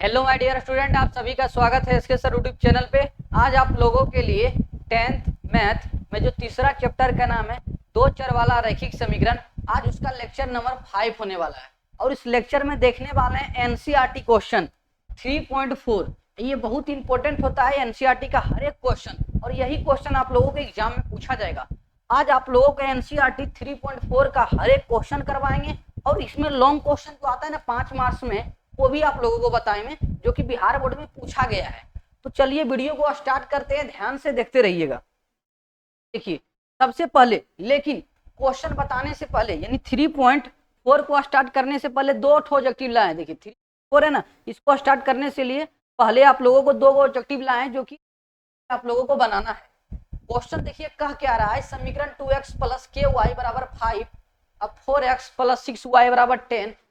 Hello my dear student, आप सभी का स्वागत है इसके सर यूट्यूब चैनल पे। आज आप लोगों के लिए 10th मैथ में जो तीसरा चैप्टर का नाम है दो चर वाला रैखिक समीकरण, आज उसका लेक्चर नंबर 5 होने वाला है। और इस लेक्चर में देखने वाले हैं एनसीईआरटी क्वेश्चन 3.4। ये बहुत इंपॉर्टेंट होता है एनसीईआरटी का हर एक क्वेश्चन, और यही क्वेश्चन आप लोगों के एग्जाम में पूछा जाएगा। आज आप लोगों को एनसीईआरटी 3.4 का हर एक क्वेश्चन करवाएंगे, और इसमें लॉन्ग क्वेश्चन तो आता है ना 5 मार्क्स में, वो भी आप लोगों को बताएंगे जो कि बिहार बोर्ड में पूछा गया है। तो चलिए वीडियो को स्टार्ट करते हैं, ध्यान से देखते रहिएगा। देखिए सबसे पहले, लेकिन क्वेश्चन बताने से पहले यानी 3.4 को स्टार्ट करने से पहले दो ऑब्जेक्टिव लाए। देखिए 3.4 है ना, इसको स्टार्ट करने से लिए पहले आप लोगों को दो ऑब्जेक्टिव लाए जो कि आप लोगों को बनाना है। क्वेश्चन देखिए कह क्या रहा है, समीकरण 2x प्लस के वाई बराबर 5 अब 4x प्लस 6y बराबर 10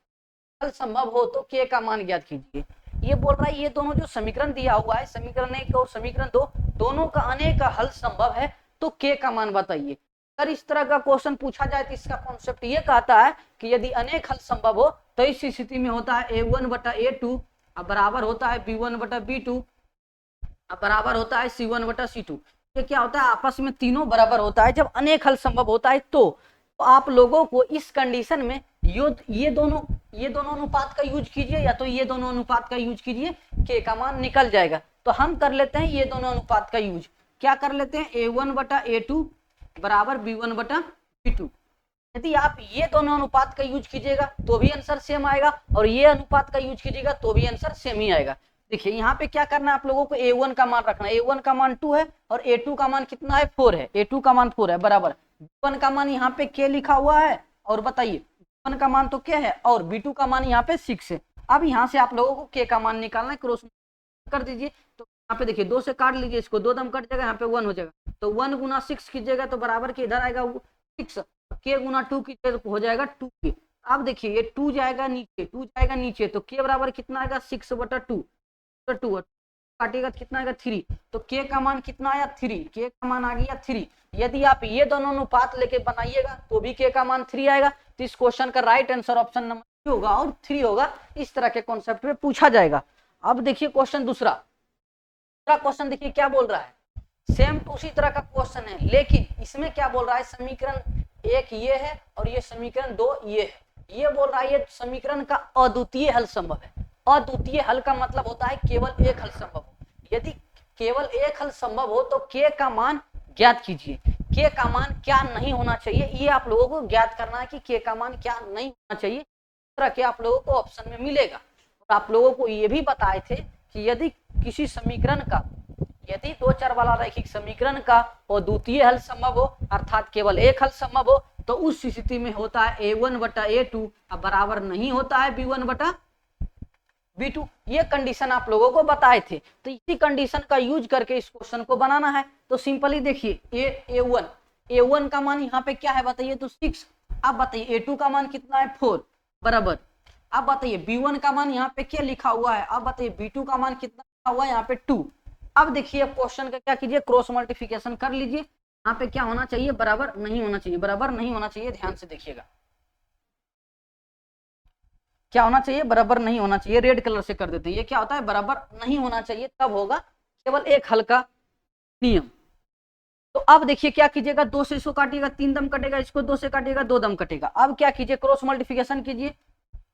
हल संभव हो तो के का मान ज्ञात कीजिए। ये बोल रहा है ये दोनों जो समीकरण दिया हुआ है, समीकरण 1 और समीकरण 2, दोनों का अनेक हल संभव है तो के का मान बताइए। अगर इस तरह का क्वेश्चन पूछा जाए तो इसका कॉन्सेप्ट ये कहता है कि यदि अनेक हल संभव हो तो इस स्थिति में होता है a1 बटा a2 अब बराबर होता है b1 बटा b2 अब बराबर होता है c1 बटा c2। ये क्या होता है, आपस में तीनों बराबर होता है। जब अनेक हल संभव होता है तो आप लोगों को इस कंडीशन में ये दोनों अनुपात का यूज कीजिए, या तो ये दोनों अनुपात का यूज कीजिए, के का मान निकल जाएगा। तो हम कर लेते हैं ये दोनों अनुपात का यूज। क्या कर लेते हैं, a1 बटा a2 बराबर b1 बटा b2। यदि आप ये दोनों अनुपात का यूज कीजिएगा तो भी आंसर सेम आएगा, और ये अनुपात का यूज कीजिएगा तो भी आंसर सेम ही आएगा। देखिए यहाँ पे क्या करना है, आप लोगों को a1 का मान रखना है। a1 का मान 2 है और a2 का मान कितना है, 4 है। a2 का मान 4 है बराबर b1 का मान यहाँ पे k लिखा हुआ है, और बताइए b1 का मान तो क्या है और b2 का मान यहाँ पे 6 है। अब यहाँ से आप लोगों को k का मान निकालना है, क्रॉस कर दीजिए। तो यहाँ पे देखिए 2 से काट लीजिए, इसको 2 दम कट जाएगा, यहाँ पे 1 हो जाएगा। तो 1 गुना 6 कीजिएगा तो बराबर के इधर आएगा 6, k गुना 2 कीजिएगा तो हो जाएगा 2k। अब देखिए ये 2 जाएगा नीचे, 2 जाएगा नीचे, तो k बराबर कितना आएगा 6 बटा 2 काटिएगा तो कितना आएगा 3। तो k का मान कितना आया 3, k का मान आ गया 3। यदि आप ये दोनों अनुपात लेके बनाइएगा तो भी k का मान 3 आएगा। तो इस क्वेश्चन का राइट आंसर ऑप्शन नंबर 3 होगा और 3 होगा। इस तरह के कॉन्सेप्ट में पूछा जाएगा। अब देखिए क्वेश्चन दूसरा क्वेश्चन देखिए क्या बोल रहा है, सेम उसी तरह का क्वेश्चन है, लेकिन इसमें क्या बोल रहा है, समीकरण 1 ये है और ये समीकरण 2 ये है। ये बोल रहा है ये समीकरण का अद्वितीय हल संभव है। अद्वितीय हल का मतलब होता है केवल एक हल संभव हो। यदि केवल एक हल संभव हो तो के का मान ज्ञात कीजिए। के का मान क्या नहीं होना चाहिए, ये आप लोगों को ज्ञात करना है कि के का मान क्या नहीं होना चाहिए। इस तरह के आप लोगों को ऑप्शन में मिलेगा। और आप लोगों को ये भी बताए थे कि यदि किसी समीकरण का, यदि दो चर वाला रैखिक समीकरण का अद्वितीय हल संभव हो अर्थात केवल एक हल संभव हो, तो उस स्थिति में होता है a1 बटा a2 अब बराबर नहीं होता है b1 बटा b2। ये कंडीशन आप लोगों को बताए थे। तो इसी कंडीशन का यूज करके इस क्वेश्चन को बनाना है। तो सिंपली देखिए a1 का मान यहाँ पे क्या है बताइए, तो 6। अब बताइए a2 का मान कितना है 4 बराबर। अब बताइए b1 का मान यहाँ पे क्या लिखा हुआ है, अब बताइए b2 का मान कितना लिखा हुआ है यहाँ पे 2। अब देखिए क्वेश्चन का क्या कीजिए, क्रॉस मल्टीप्लिकेशन कर लीजिए। यहाँ पे क्या होना चाहिए, बराबर नहीं होना चाहिए, बराबर नहीं होना चाहिए। ध्यान से देखिएगा क्या होना चाहिए, बराबर नहीं होना चाहिए। रेड कलर से कर देते हैं, ये क्या होता है, बराबर नहीं होना चाहिए, तब होगा केवल एक हल का नियम। तो अब देखिए क्या कीजिएगा, 2 से इसको काटिएगा 3 दम कटेगा, इसको 2 से काटिएगा 2 दम कटेगा। अब क्या कीजिए, क्रॉस मल्टीप्लिकेशन कीजिए।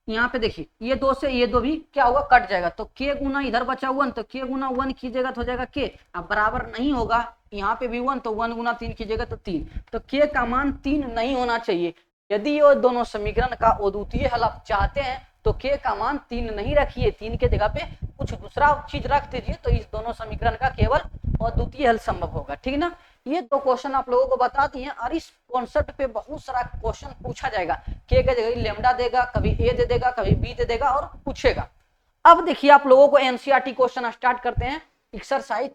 यहाँ पे देखिए ये 2 से ये 2 भी क्या होगा, कट जाएगा। तो k गुना इधर बचा 1, तो k गुना 1 कीजिएगा तो हो जाएगा k। अब बराबर नहीं होगा, यहाँ पे भी 1, तो 1 गुना 3 कीजिएगा तो 3। तो k का मान 3 नहीं होना चाहिए। यदि ये दोनों समीकरण का अद्वितीय हल आप चाहते हैं तो k का मान 3 नहीं रखिए, 3 के जगह पे कुछ दूसरा चीज रख दीजिए, तो इस दोनों समीकरण का केवल अद्वितीय हल संभव होगा। ठीक ना, ये दो क्वेश्चन आप लोगों को बता दिए। और इस कॉन्सेप्ट पे बहुत सारा क्वेश्चन पूछा जाएगा। के जगह लेमडा देगा, कभी ए दे देगा, कभी बी दे देगा और पूछेगा। अब देखिए आप लोगों को एनसीईआरटी क्वेश्चन स्टार्ट करते हैं। एक्सरसाइज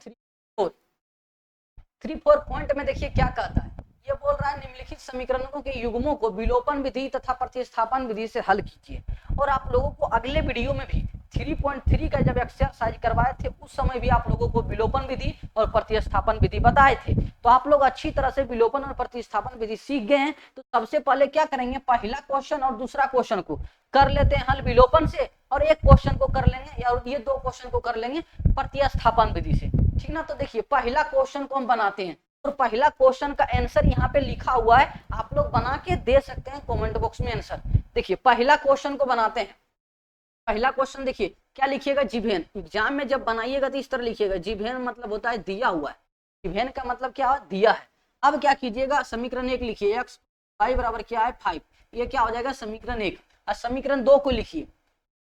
3.4 पॉइंट में देखिए क्या कहता है, ये बोल रहा है निम्नलिखित समीकरणों के युग्मों को विलोपन विधि तथा प्रतिस्थापन विधि से हल कीजिए। और आप लोगों को अगले वीडियो में भी 3.3 का जब एक्सरसाइज करवाए थे उस समय भी आप लोगों को विलोपन विधि और प्रतिस्थापन विधि बताए थे। तो आप लोग अच्छी तरह से विलोपन और प्रतिस्थापन विधि सीख गए हैं। तो सबसे पहले क्या करेंगे, पहला क्वेश्चन और दूसरा क्वेश्चन को कर लेते हैं हल विलोपन से, और एक क्वेश्चन को कर लेंगे या ये दो क्वेश्चन को कर लेंगे प्रतिस्थापन विधि से, ठीक ना। तो देखिए पहला क्वेश्चन को हम बनाते हैं और पहला क्वेश्चन का आंसर यहाँ पे लिखा हुआ है, आप लोग बना के दे सकते हैं कमेंट बॉक्स में आंसर। देखिए पहला क्वेश्चन को बनाते हैं। पहला क्वेश्चन देखिए क्या लिखिएगा, जीभेन। एग्जाम में जब बनाइएगा तो इस तरह लिखिएगा, जीभेन मतलब होता है दिया हुआ है, जीभेन का मतलब क्या है, दिया है। अब क्या कीजिएगा, समीकरण 1 लिखिए, x y बराबर क्या है 5, ये क्या हो जाएगा समीकरण 1। और समीकरण 2 को लिखिए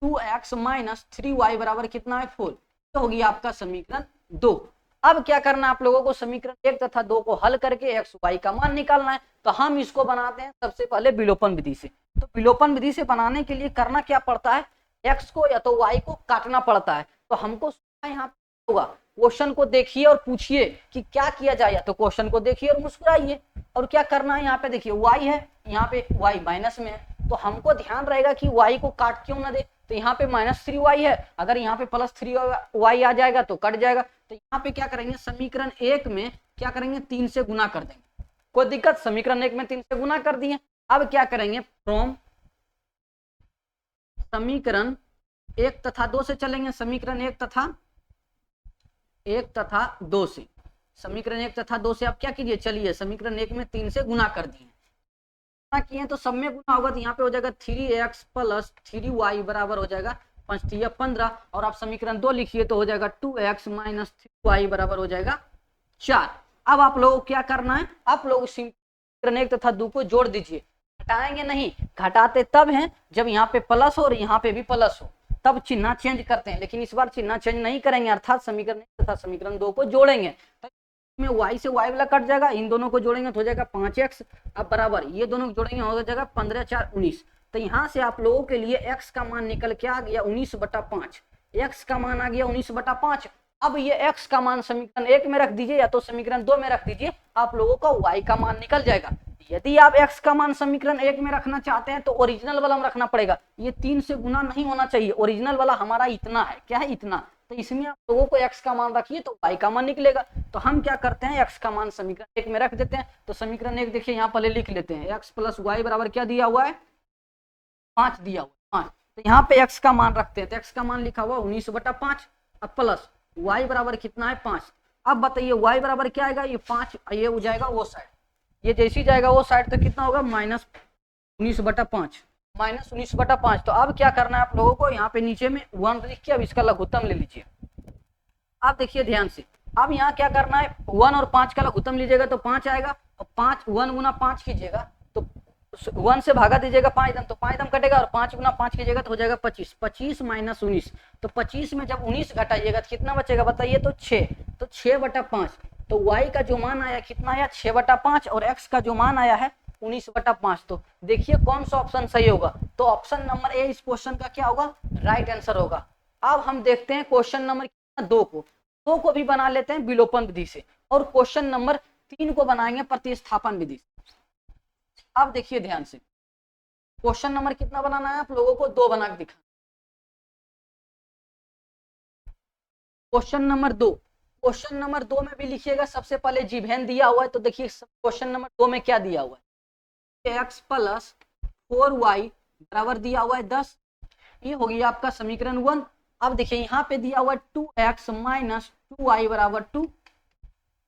2x माइनस 3y बराबर कितना है 4, तो होगी आपका समीकरण 2। अब क्या करना है आप लोगों को, समीकरण 1 तथा 2 को हल करके x y का मान निकालना है। तो हम इसको बनाते हैं सबसे पहले विलोपन विधि से। तो विलोपन विधि से बनाने के लिए करना क्या पड़ता है, x को या तो y को काटना पड़ता है। तो हमको यहाँ होगा, क्वेश्चन को देखिए और पूछिए कि क्या किया जाए, तो क्वेश्चन को देखिए और मुस्कुराइए। और क्या करना है, यहाँ पे देखिए y है, यहाँ पे y माइनस में है, तो हमको ध्यान रहेगा कि y को काट क्यों ना दे। तो यहाँ पे -3y है, अगर यहाँ पे +3y आ जाएगा तो कट जाएगा। तो यहाँ पे क्या करेंगे, समीकरण 1 में क्या करेंगे 3 से गुना कर देंगे, कोई दिक्कत। समीकरण 1 में 3 से गुना कर दिए। अब क्या करेंगे, फ्रॉम समीकरण 1 तथा 2 से चलेंगे, समीकरण 1 तथा 2 से, समीकरण 1 तथा 2 से आप क्या कीजिए, चलिए समीकरण 1 में 3 से गुना कर दिए, किए तो सब में गुना होगा, तो यहाँ पे हो जाएगा 3x प्लस 3y बराबर हो जाएगा 5 3 15। और आप समीकरण 2 लिखिए तो हो जाएगा 2x माइनस 3y बराबर हो जाएगा 4। अब आप लोगों को क्या करना है, आप लोग समीकरण 1 तथा 2 को जोड़ दीजिए, घटाएंगे नहीं, घटाते तब हैं जब यहाँ पे प्लस हो और यहाँ पे भी प्लस हो, तब चिन्ह चेंज करते हैं। लेकिन इस बार चिन्ह चेंज नहीं करेंगे, अर्थात समीकरण 1 तथा समीकरण 2 को जोड़ेंगे। में y से y वाला कट जाएगा, इन दोनों को जोड़ेंगे तो हो जाएगा 5x। अब बराबर ये दोनों को जोड़ेंगे हो जाएगा 15 4 19। तो यहाँ से आप लोगों के लिए x का मान निकल के आ गया 19/5, x का मान आ गया 19/5। अब ये x का मान समीकरण 1 में रख दीजिए या तो समीकरण 2 में रख दीजिए, आप लोगों का y का मान निकल जाएगा। यदि आप x का मान समीकरण 1 में रखना चाहते हैं तो ओरिजिनल वाला में रखना पड़ेगा, ये 3 से गुना नहीं होना चाहिए। ओरिजिनल वाला हमारा इतना है, क्या है इतना, तो इसमें आप लोगों को x का मान रखिए तो y का मान निकलेगा। तो हम क्या करते हैं, x का मान समीकरण 1 में रख देते हैं। तो समीकरण 1 देखिए यहाँ पहले लिख लेते हैं, x प्लस y बराबर क्या दिया हुआ है 5 दिया हुआ है 5। तो यहाँ पे x का मान रखते हैं, तो x का मान लिखा हुआ 19/5। अब प्लस y बराबर कितना है 5। अब बताइए y बराबर क्या आएगा, ये 5, ये हो जाएगा वो साइड, ये जैसी जाएगा वो साइड तो कितना होगा -19/5, -19/5। तो अब क्या करना है आप लोगों को, यहाँ पे नीचे में 1 लिख के अब इसका लघुत्तम ले लीजिए। आप देखिए ध्यान से, अब यहाँ क्या करना है, 1 और 5 का लघुत्तम लीजिएगा तो 5 आएगा, और 5 1 गुना 5 कीजिएगा तो 1 से भागा दीजिएगा 5 दम, तो 5 दम कटेगा, और 5 गुना 5 कीजिएगा तो हो जाएगा 25, 25 माइनस 19। तो 25 में जब 19 घटाइएगा तो कितना बचेगा बताइए, तो 6, तो 6/5। तो y का जो मान आया कितना आया 6/5, और x का जो मान आया है 19/5। तो देखिए कौन सा ऑप्शन सही होगा, तो ऑप्शन नंबर ए इस क्वेश्चन का क्या होगा, राइट आंसर होगा। अब हम देखते हैं क्वेश्चन नंबर 2 को भी बना लेते हैं विलोपन विधि से, और क्वेश्चन नंबर 3 को बनाएंगे प्रतिस्थापन विधि से। अब देखिए ध्यान से, क्वेश्चन नंबर कितना बनाना है आप लोगों को, 2 बना के दिखा। क्वेश्चन नंबर 2, क्वेश्चन नंबर 2 में भी लिखिएगा, सबसे पहले जीभेन दिया हुआ है। तो देखिए क्वेश्चन नंबर 2 में क्या दिया हुआ है, x प्लस 4y बराबर दिया हुआ है 10, ये हो गया आपका समीकरण 1। अब देखिए यहाँ पे दिया हुआ है 2x माइनस 2y बराबर 2।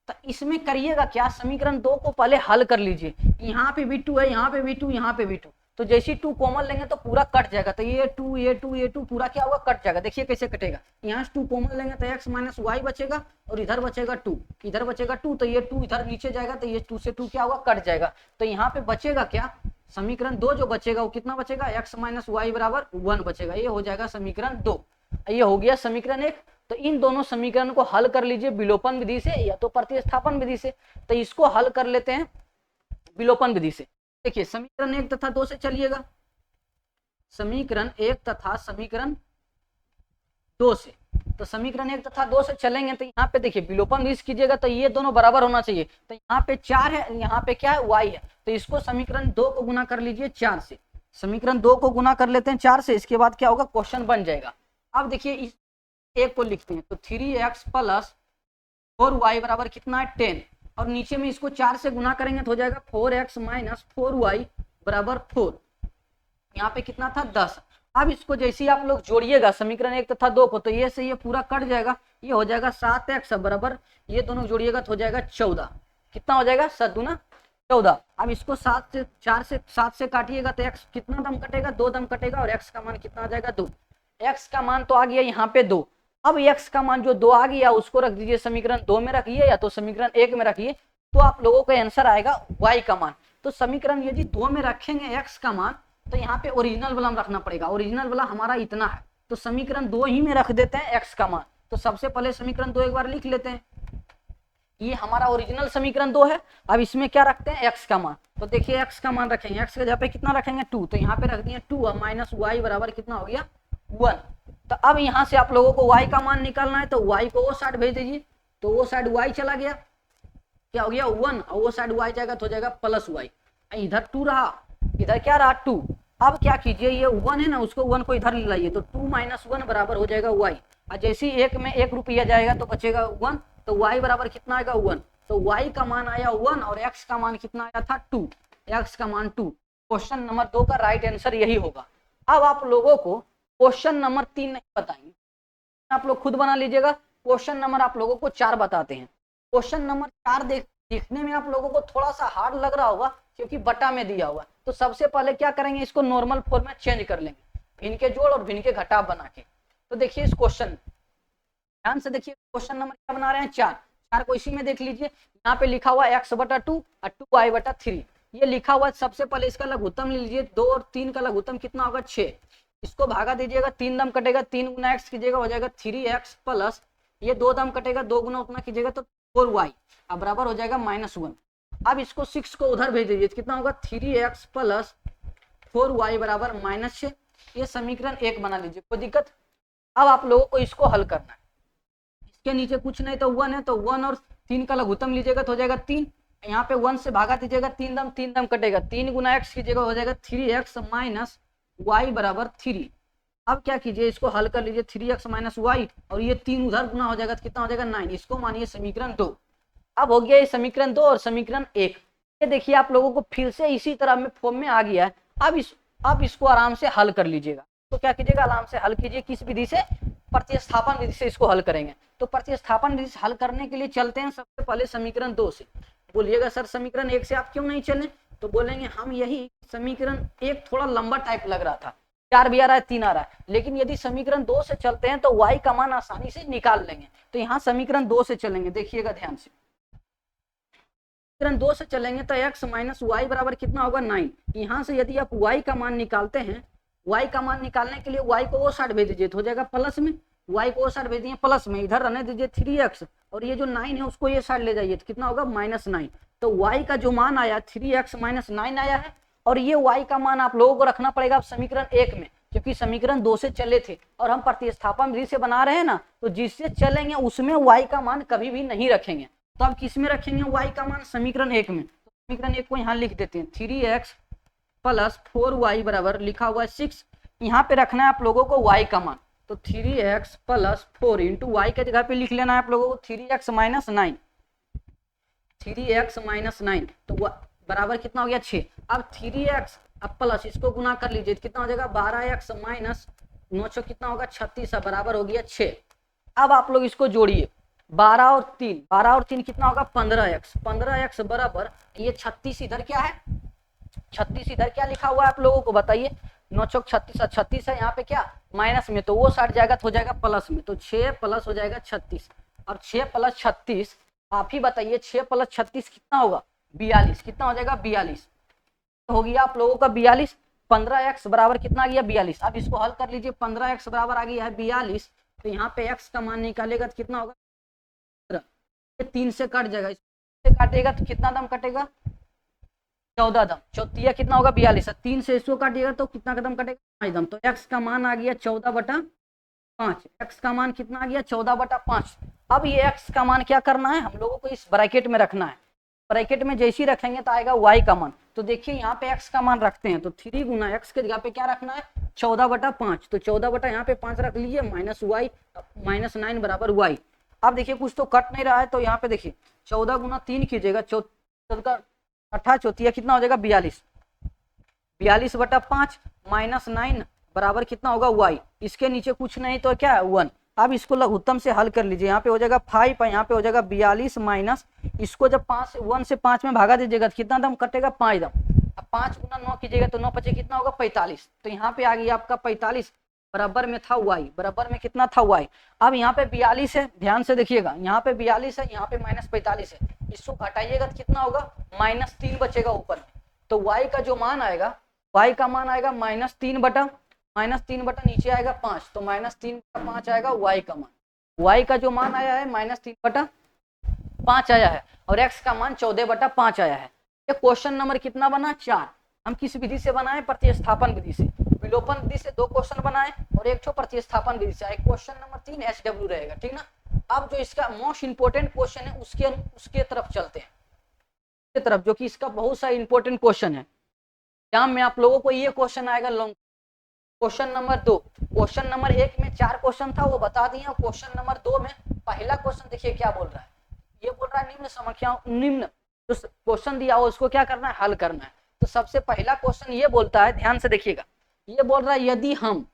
तो इसमें करिएगा क्या, समीकरण 2 को पहले हल कर लीजिए, यहाँ पे भी 2 है, यहाँ पे भी 2, यहाँ पे भी 2, तो जैसे 2 कॉमन लेंगे तो पूरा कट जाएगा। तो ये 2 ये 2 ये 2 पूरा क्या होगा, कट जाएगा। देखिए कैसे कटेगा, यहाँ से 2 कॉमन लेंगे तो x माइनस वाई बचेगा, और इधर बचेगा 2, इधर बचेगा 2, तो ये 2 इधर नीचे जाएगा, तो ये 2 से 2 क्या होगा, कट जाएगा। तो यहाँ पे बचेगा क्या, समीकरण 2 जो बचेगा वो कितना बचेगा, x माइनस वाई बराबर 1 बचेगा, ये हो जाएगा समीकरण 2। ये हो गया समीकरण 1। तो इन दोनों समीकरण को हल कर लीजिए विलोपन विधि से या तो प्रतिस्थापन विधि से। तो इसको हल कर लेते हैं विलोपन विधि से। देखिए समीकरण 1 तथा 2 से चलिएगा, समीकरण 1 तथा समीकरण 2 से। तो समीकरण 1 तथा 2 से चलेंगे तो यहाँ पे देखिए विलोपन विधि कीजिएगा तो ये दोनों बराबर होना चाहिए। तो यहाँ पे 4 है, यहाँ पे क्या है, y है, तो इसको समीकरण 2 को गुना कर लीजिए 4 से। समीकरण 2 को गुना कर लेते हैं 4 से, इसके बाद क्या होगा, क्वेश्चन बन जाएगा। अब देखिए इस एक को लिखते हैं, तो 3x प्लस 4y बराबर कितना है 10, और नीचे में इसको 4 से गुना करेंगे तो हो जाएगा 4x माइनस 4y बराबर 4। यहाँ पे कितना था 10। अब इसको जैसे ही आप लोग जोड़िएगा समीकरण 1 तथा 2 को, तो ये से ये पूरा कट जाएगा, ये हो जाएगा 7x बराबर, ये दोनों जोड़िएगा तो हो जाएगा 14। कितना हो जाएगा 7 दूना 14। अब इसको 7 से काटिएगा तो x कितना दम कटेगा, 2 दम कटेगा, और x का मान कितना आ जाएगा 2। x का मान तो आ गया यहाँ पे 2। अब x का मान जो 2 आ गया उसको रख दीजिए समीकरण 2 में रखिए या तो समीकरण 1 में रखिए, तो आप लोगों का आंसर आएगा y का मान। तो समीकरण यदि 2 में रखेंगे x का मान, तो यहाँ पे ओरिजिनल वाला रखना पड़ेगा। ओरिजिनल वाला हमारा इतना है, तो समीकरण 2 ही में रख देते हैं x का मान। तो सबसे पहले समीकरण 2 एक बार लिख लेते हैं, ये हमारा ओरिजिनल समीकरण 2 है। अब इसमें क्या रखते हैं x का मान, तो देखिए x का मान रखेंगे, x के जगह पे कितना रखेंगे 2, तो यहाँ पे रख दिए 2 माइनस y बराबर कितना हो गया 1। तो अब यहाँ से आप लोगों को y का मान निकालना है, तो y को वो साइड भेज दीजिए, तो वो साइड y चला गया, क्या हो गया 1, और वो साइड y जाएगा तो हो जाएगा प्लस y। इधर 2 रहा, इधर क्या रहा 2। अब क्या कीजिए, ये 1 है ना, उसको 1 को इधर ले लाइए, तो 2 माइनस 1 बराबर हो जाएगा y। और जैसे ही 1 में 1 रुपया जाएगा तो बचेगा 1, तो y बराबर कितना आएगा 1। तो y का मान आया 1 और x का मान कितना आया था 2, x का मान 2। क्वेश्चन नंबर 2 का राइट आंसर यही होगा। अब आप लोगों को क्वेश्चन नंबर 3 नहीं बताएंगे, आप लोग खुद बना लीजिएगा। क्वेश्चन नंबर आप लोगों को 4 बताते हैं। क्वेश्चन नंबर 4 देखने में आप लोगों को थोड़ा सा हार्ड लग रहा होगा क्योंकि बटा में दिया हुआ। तो सबसे पहले क्या करेंगे, इसको नॉर्मल फॉर्म में चेंज कर लेंगे, भिन्न के जोड़ और भिन्न के घटाव बना के। तो देखिए इस क्वेश्चन ध्यान से देखिए, क्वेश्चन नंबर क्या बना रहे हैं 4 को इसी में देख लीजिए। यहाँ पे लिखा हुआ x बटा 2 और 2y बटा 3, ये लिखा हुआ। सबसे पहले इसका लघुत्तम ले लीजिए, 2 और 3 का लघुत्तम कितना होगा 6। इसको भागा दीजिएगा, 3 दम कटेगा, 3 गुना x कीजिएगा हो जाएगा 3x प्लस ये 2 दम कटेगा, 2 गुना उतना कीजिएगा तो 4y, अब बराबर हो जाएगा -1। अब इसको 6 को उधर भेज दीजिए, कितना होगा 3x प्लस 4y बराबर -6। ये समीकरण 1 बना लीजिए, कोई दिक्कत। अब आप लोगों को इसको हल करना है, इसके नीचे कुछ नहीं तो 1 है, तो 1 और 3 का लघुत्तम लीजिएगा तो हो जाएगा 3। यहाँ पे 1 से भागा दीजिएगा, 3 दम कटेगा, 3 गुना x कीजिएगा हो जाएगा 3x माइनस y बराबर 3। अब क्या कीजिए, इसको हल कर लीजिए, 3x माइनस वाई और ये 3 उधर गुना हो जाएगा तो कितना हो जाएगा 9। इसको मानिए समीकरण 2। अब हो गया ये समीकरण 2 और समीकरण 1। ये देखिए आप लोगों को फिर से इसी तरह में फॉर्म में आ गया है। अब इसको आराम से हल कर लीजिएगा। तो क्या कीजिएगा, आराम से हल कीजिए, किस विधि से, प्रतिस्थापन विधि से इसको हल करेंगे। तो प्रतिस्थापन विधि से हल करने के लिए चलते हैं सबसे पहले समीकरण 2 से। बोलिएगा सर समीकरण 1 से आप क्यों नहीं चले, तो बोलेंगे हम यही समीकरण 1 थोड़ा लंबा टाइप लग रहा था, 4 भी आ रहा है 3 आ रहा है, लेकिन यदि समीकरण 2 से चलते हैं तो y का मान आसानी से निकाल लेंगे। तो यहाँ समीकरण 2 से चलेंगे, देखिएगा ध्यान से, समीकरण 2 से चलेंगे तो x माइनस वाई बराबर कितना होगा 9। यहाँ से यदि आप y का मान निकालते हैं, y का मान निकालने के लिए y को वो साइड भेज दीजिए तो हो जाएगा प्लस में, y को वो साइड भेज दिए प्लस में, इधर रहने दीजिए 3x और ये जो 9 है उसको ये साइड ले जाइए तो कितना होगा -9। तो y का जो मान आया 3x माइनस 9 आया है, और ये y का मान आप लोगों को रखना पड़ेगा अब समीकरण 1 में, क्योंकि समीकरण 2 से चले थे और हम प्रतिस्थापन विधि से बना रहे हैं ना, तो जिससे चलेंगे उसमें y का मान कभी भी नहीं रखेंगे। तो अब किस में रखेंगे y का मान, समीकरण 1 में। तो समीकरण 1 को यहाँ लिख देते हैं, 3x प्लस 4y बराबर लिखा हुआ है 6। यहाँ पे रखना है आप लोगों को y का मान, तो 3x प्लस 4 इंटू वाई के जगह पे लिख लेना है आप लोगों को 3x माइनस 9, 3x माइनस 9 तो बराबर कितना हो गया 6। अब 3x अब प्लस इसको गुना कर लीजिए कितना हो जाएगा 12x माइनस 9 कितना होगा 36 बराबर हो गया 6। अब आप लोग इसको जोड़िए, 12 और 3 कितना होगा 15x बराबर ये 36 इधर क्या है, 36 इधर क्या लिखा हुआ है आप लोगों को बताइए, 9 चौक 36, 36 है यहाँ पे क्या माइनस में, तो वो साइड जाएगा तो हो जाएगा प्लस में, तो 6 प्लस हो जाएगा 36 और 6 प्लस 36 आप ही बताइए 6 प्लस 36 कितना होगा 42, कितना हो जाएगा 42 तो हो गया आप लोगों का 42। 15x बराबर कितना आ गया 42। अब इसको हल कर लीजिए, 15x बराबर आ गया है 42, तो यहाँ पे x का मान निकालेगा तो कितना होगा 3 से कट जाएगा, इससे काटेगा तो कितना दम कटेगा 14 दम, चौथिया कितना होगा 42, 3 से इसको काटिएगा तो कितना कदम कटेगा 5 दम, तो x का मान आ गया 14/5। x का मान कितना आ गया 14/5। अब ये x का मान क्या करना है हम लोगों को इस ब्रैकेट में रखना है, ब्रैकेट में जैसे ही रखेंगे तो आएगा y का मान। तो देखिए यहाँ पे x का मान रखते हैं तो 3 गुना x के जगह पे क्या रखना है 14/5, तो 14 बटा यहाँ पे 5 रख लीजिए माइनस y माइनस 9 बराबर y। अब देखिए कुछ तो कट नहीं रहा है, तो यहाँ पे देखिए 14 गुना 3 कीजिएगा, 14 चौथिया कितना हो जाएगा 42, 42/5 माइनस 9 बराबर कितना होगा y, इसके नीचे कुछ नहीं तो क्या है 1। अब इसको लघुत्तम से हल कर लीजिए, यहाँ पे हो जाएगा 5 और यहाँ पे हो जाएगा 42 माइनस, इसको जब 1 से 5 में भागा दीजिएगा तो कितना दम कटेगा 5 दम। अब 5 गुना 9 कीजिएगा तो 9 पचे कितना होगा 45, तो यहाँ पे आ गया आपका 45, बराबर में था y, बराबर में कितना था y। अब यहाँ पे 42 है, ध्यान से देखिएगा, यहाँ पे 42 है, यहाँ पे -45 है, इसको घटाइएगा तो कितना होगा -3 बचेगा ऊपर में। तो y का जो मान आएगा, y का मान आएगा -3 बटा नीचे आएगा 5, तो -3 बटा 5 आएगा y का मान। y का जो मान आया है -3 बटा 5 आया है और x का मान 14 बटा 5 आया है। ये क्वेश्चन नंबर कितना बना 4। हम किस विधि से बनाए, प्रतिस्थापन विधि से। विलोपन विधि से 2 क्वेश्चन बनाए और एक प्रतिस्थापन विधि से। क्वेश्चन नंबर 3 SW रहेगा, ठीक ना। अब जो इसका मोस्ट इंपोर्टेंट क्वेश्चन है उसके तरफ चलते हैं, उसके तरफ, जो कि इसका बहुत सा इंपोर्टेंट क्वेश्चन है। एग्जाम में आप लोगों को ये क्वेश्चन आएगा long. Question number 2, question number 1 में 4 क्वेश्चन था वो बता दिए, क्वेश्चन नंबर 2 में पहला क्वेश्चन देखिए क्या बोल रहा है। ये बोल रहा है निम्न समस्याओं, निम्न जो क्वेश्चन दिया हो उसको क्या करना है, हल करना है। तो सबसे पहला क्वेश्चन ये बोलता है, ध्यान से देखिएगा, ये बोल रहा है यदि हम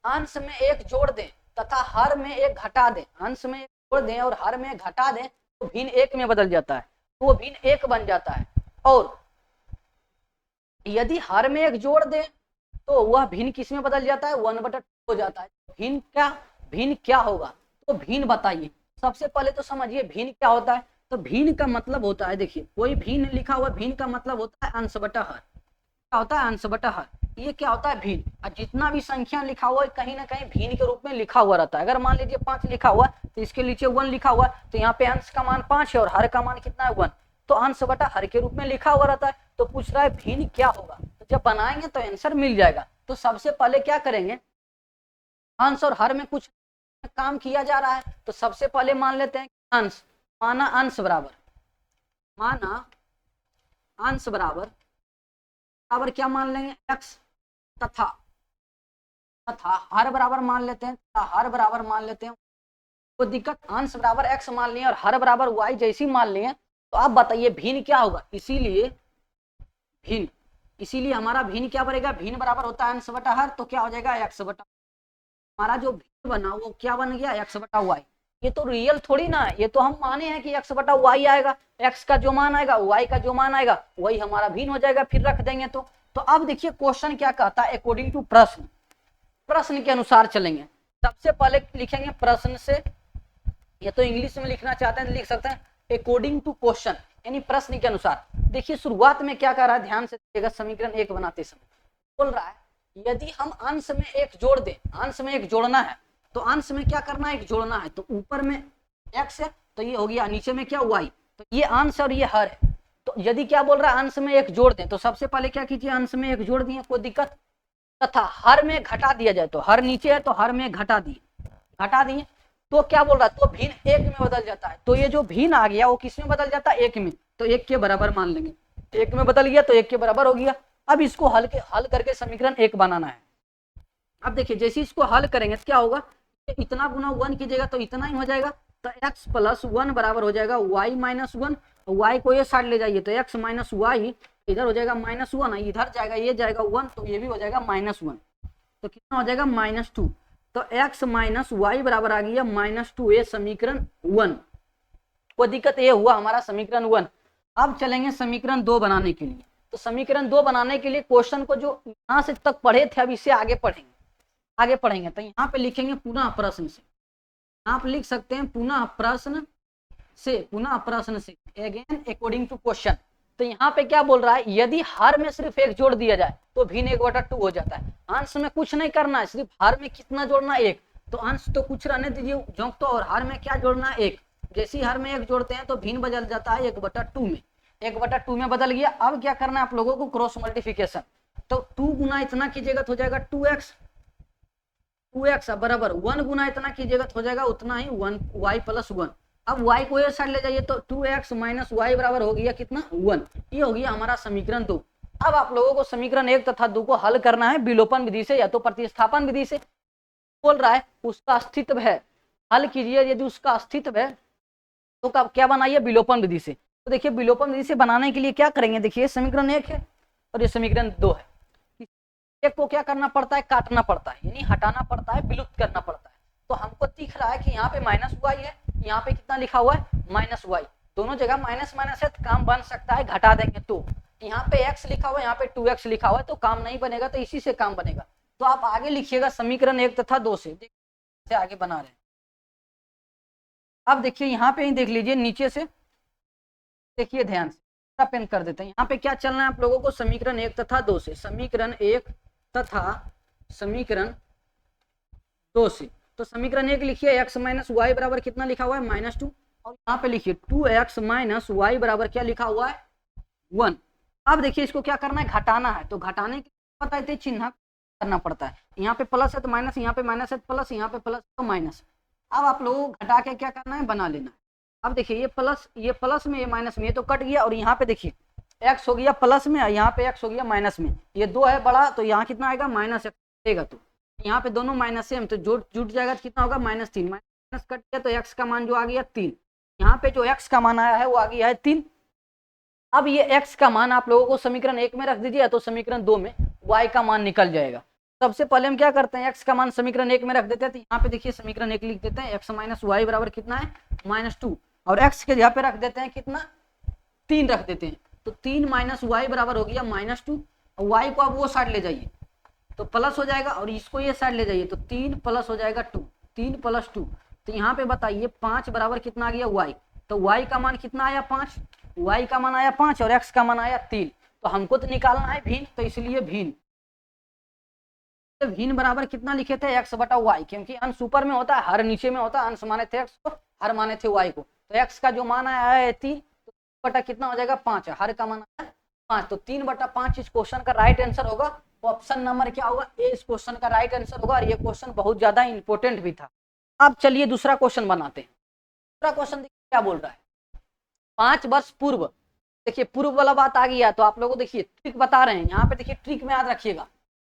अंश में 1 जोड़ दें तथा हर में 1 घटा दें, अंश में 1 जोड़ दें और हर में घटा दें तो भिन्न 1 में बदल जाता है, तो वो भिन्न 1 बन जाता है। और यदि हर में 1 जोड़ दें तो वह भिन्न किस में बदल जाता है, 1/2 हो जाता है। भिन्न क्या होगा, तो भिन्न बताइए। सबसे पहले तो समझिए भिन्न क्या होता है। तो भिन्न का मतलब होता है, देखिए कोई भिन्न लिखा हुआ, भिन्न का मतलब होता है अंश बटा हर। क्या होता है, अंश बटा हर। ये क्या होता है, भिन्न। और जितना भी संख्या लिखा हुआ है कहीं ना कहीं भिन्न के रूप में लिखा हुआ रहता है। अगर मान लीजिए 5 लिखा हुआ तो इसके नीचे 1 लिखा हुआ, तो यहाँ पे अंश का मान 5 है और हर का मान कितना है 1, तो अंश बटा हर के रूप में लिखा हुआ रहता है। तो पूछ रहा है भिन्न क्या होगा, तो जब बनाएंगे तो आंसर मिल जाएगा। तो सबसे पहले क्या करेंगे, अंश और हर में कुछ काम किया जा रहा है, तो सबसे पहले मान लेते हैं अंश। माना अंश बराबर क्या मान लेंगे, x, तथा हर बराबर मान लेते हैं, कोई दिक्कत। अंश बराबर x मान लिए और हर बराबर y जैसी मान लिए, तो आप बताइए भिन्न क्या होगा। इसीलिए हमारा भिन्न क्या बनेगा, भिन्न बराबर होता है अंश बटा हर, तो क्या हो जाएगा x बटा, हमारा जो भिन्न बना वो क्या बन गया, x बटा y। ये तो रियल थोड़ी ना है, ये तो हम माने हैं कि x बटा y आएगा, x का जो मान आएगा y का जो मान आएगा वही हमारा भिन्न हो जाएगा, फिर रख देंगे। तो अब देखिए क्वेश्चन क्या कहता है, अकॉर्डिंग टू प्रश्न के अनुसार चलेंगे। सबसे पहले लिखेंगे प्रश्न से, ये तो इंग्लिश में लिखना चाहते हैं तो लिख सकते हैं अकॉर्डिंग टू क्वेश्चन, यानी प्रश्न के अनुसार। देखिए शुरुआत में क्या कर रहा है, ध्यान से देखिएगा। समीकरण 1 बनाते समय बोल रहा है यदि हम अंश में 1 जोड़ दें, अंश में 1 जोड़ना है, तो अंश में क्या करना है, 1 जोड़ना है। तो ऊपर में x है तो ये हो गया, नीचे में क्या y, तो ये अंश और ये हर है। तो यदि क्या बोल रहा है अंश में 1 जोड़ दें, तो सबसे पहले क्या कीजिए, अंश में 1 जोड़ दिए, कोई दिक्कत। तथा हर में घटा दिया जाए, तो हर नीचे है तो हर में घटा दिए, तो क्या बोल रहा है, तो भिन्न 1 में बदल जाता है। तो ये जो भिन्न आ गया वो किस में बदल जाता है, 1 में, तो 1 के बराबर मान लेंगे। 1 में बदल गया तो 1 के बराबर हो गया। अब इसको हल करके समीकरण 1 बनाना है। अब देखिए जैसे इसको हल करेंगे तो क्या होगा, इतना गुना 1 कीजिएगा तो इतना ही हो जाएगा, तो x + 1 बराबर हो जाएगा y - 1। y को ये साइड ले जाइए तो x - y इधर हो जाएगा -1, इधर जाएगा, ये जाएगा 1, तो ये भी हो जाएगा -1, तो कितना हो जाएगा -2। तो x - y बराबर आ गया -2। ये समीकरण 1, कोई दिक्कत, ये हुआ हमारा समीकरण 1। अब चलेंगे समीकरण 2 बनाने के लिए। तो समीकरण 2 बनाने के लिए क्वेश्चन को जो यहाँ से तक पढ़े थे अब इससे आगे पढ़ेंगे। तो यहाँ पे लिखेंगे पुनः प्रश्न से, आप लिख सकते हैं पुनः प्रश्न से, अगेन अकॉर्डिंग टू क्वेश्चन। तो यहाँ पे क्या बोल रहा है, यदि हर में सिर्फ 1 जोड़ दिया जाए तो भिन्न 1/2 हो जाता है। अंश में कुछ नहीं करना है, सिर्फ हर में कितना जोड़ना है, 1। तो अंश तो कुछ रहने दीजिए जोंक, तो और हर में क्या जोड़ना है, 1। जैसे ही हर में 1 जोड़ते हैं तो भिन्न बदल जाता है 1/2 में, 1/2 में बदल गया। अब क्या करना है आप लोगों को, क्रॉस मल्टीप्लिकेशन। तो 2 गुना इतना कीजिएगा तो हो जाएगा 2x बराबर 1 गुना इतना कीजिएगा तो हो जाएगा उतना ही 1y + 1। अब y को ये साइड ले जाइए तो 2x - y बराबर हो गया कितना, 1। ये हो गया हमारा समीकरण 2। अब आप लोगों को समीकरण 1 तथा 2 को हल करना है विलोपन विधि से या तो प्रतिस्थापन विधि से। बोल रहा है उसका अस्तित्व है, हल कीजिए। यदि उसका अस्तित्व है तो क्या बनाइए, विलोपन विधि से। तो देखिए विलोपन विधि से बनाने के लिए क्या करेंगे, देखिए समीकरण 1 है और ये समीकरण 2 है। एक को क्या करना पड़ता है, काटना पड़ता है, यानी हटाना पड़ता है, विलुप्त करना पड़ता है। तो हमको दिख रहा है कि यहाँ पे माइनस वाई है, यहाँ पे कितना लिखा हुआ है माइनस वाई, दोनों जगह माइनस माइनस है तो काम बन सकता है, घटा देंगे तो यहाँ पे x लिखा हुआ है, यहाँ पे 2x लिखा हुआ है, तो काम नहीं बनेगा, तो इसी से काम बनेगा। तो आप आगे लिखिएगा समीकरण 1 तथा 2 से आगे बना रहे हैं। अब देखिए यहाँ पे ही देख लीजिए, नीचे से देखिए ध्यान से, पेन कर देते हैं। यहाँ पे क्या चलना है आप लोगों को, समीकरण 1 तथा 2 से, समीकरण 1 तथा समीकरण 2 से। तो समीकरण 1 लिखिए x माइनस वाई बराबर कितना लिखा हुआ है -2, और यहाँ पे लिखिए 2x माइनस वाई बराबर क्या लिखा हुआ है 1। अब देखिए इसको क्या करना है, घटाना है, तो घटाने के पता है चिन्ह करना पड़ता है, यहाँ पे प्लस है तो माइनस, यहाँ पे माइनस है तो प्लस, यहाँ पे प्लस तो माइनस। अब आप लोगों को घटा के क्या करना है, बना लेना है। अब देखिए ये प्लस में, ये माइनस में, ये तो कट गया, और यहाँ पे देखिए x हो गया प्लस में, यहाँ पे x हो गया माइनस में, ये 2 है बड़ा, तो यहाँ कितना आएगा -x आएगा, तो यहाँ पे दोनों माइनस सेम, तो जुट जाएगा तो कितना होगा -3, माइनस कट गया तो x का मान जो आ गया 3, यहाँ पे जो x का मान आया है वो आ गया है 3। अब ये x का मान आप लोगों को समीकरण 1 में रख दीजिए, तो समीकरण 2 में y का मान निकल जाएगा। सबसे पहले हम क्या करते हैं, x का मान समीकरण 1 में रख देते हैं, तो यहाँ पे देखिए समीकरण 1 लिख देते हैं, x माइनस वाई बराबर कितना है -2, और x के जगह पे रख देते हैं कितना 3 रख देते हैं, तो 3 माइनस वाई बराबर हो गया -2, और y को आप वो साइड ले जाइए तो प्लस हो जाएगा, और इसको ये साइड ले जाइए तो 3 प्लस हो जाएगा 2, 3 प्लस 2, तो यहाँ पे बताइए 5 बराबर कितना आ गया y, तो y का मान कितना आया 5, y का मान आया 5 और x का मान आया 3, तो हमको तो निकालना है भिन्न, तो इसलिए भिन्न बराबर कितना लिखे थे x बटा y, क्योंकि अंश ऊपर में होता है, हर नीचे में होता है, अंश माने थे x को, हर माने थे y को, तो x का जो मान आया है 3, तो बटा कितना हो जाएगा 5, हर का मान आया 5, तो 3/5 इस क्वेश्चन का राइट आंसर होगा। ऑप्शन नंबर क्या होगा, ए इस क्वेश्चन का राइट आंसर होगा, और ये क्वेश्चन बहुत ज्यादा इंपॉर्टेंट भी था। अब चलिए दूसरा क्वेश्चन बनाते हैं। दूसरा क्वेश्चन देखिए क्या बोल रहा है, 5 वर्ष पूर्व, देखिए पूर्व वाला बात आ गया, तो आप लोगों को देखिए ट्रिक बता रहे हैं, यहाँ पे देखिए ट्रिक में याद रखिएगा,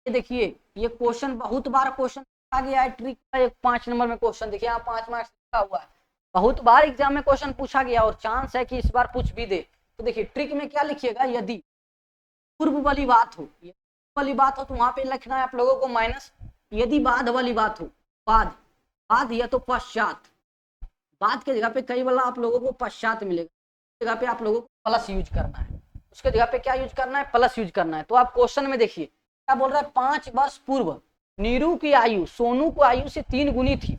ये देखिए ये क्वेश्चन बहुत बार क्वेश्चन आ गया है, ट्रिक का एक 5 नंबर में क्वेश्चन देखिए यहाँ 5 मार्क्स लिखा हुआ है, बहुत बार एग्जाम में क्वेश्चन पूछा गया, और चांस है कि इस बार पूछ भी दे। तो देखिए ट्रिक में क्या लिखिएगा, यदि पूर्व वाली बात हो, वाली बात हो तो वहां पे लिखना है आप लोगों को माइनस, यदि बाद वाली बात हो, बाद या तो पश्चात, बाद के जगह पे कई वाला आप लोगों को पश्चात मिलेगा, जगह पे आप लोगों को प्लस यूज करना है, उसके जगह पे क्या यूज करना है, प्लस यूज करना है। तो आप क्वेश्चन में देखिए क्या बोल रहा है, 5 वर्ष पूर्व नीरू की आयु सोनू की आयु से 3 गुनी थी,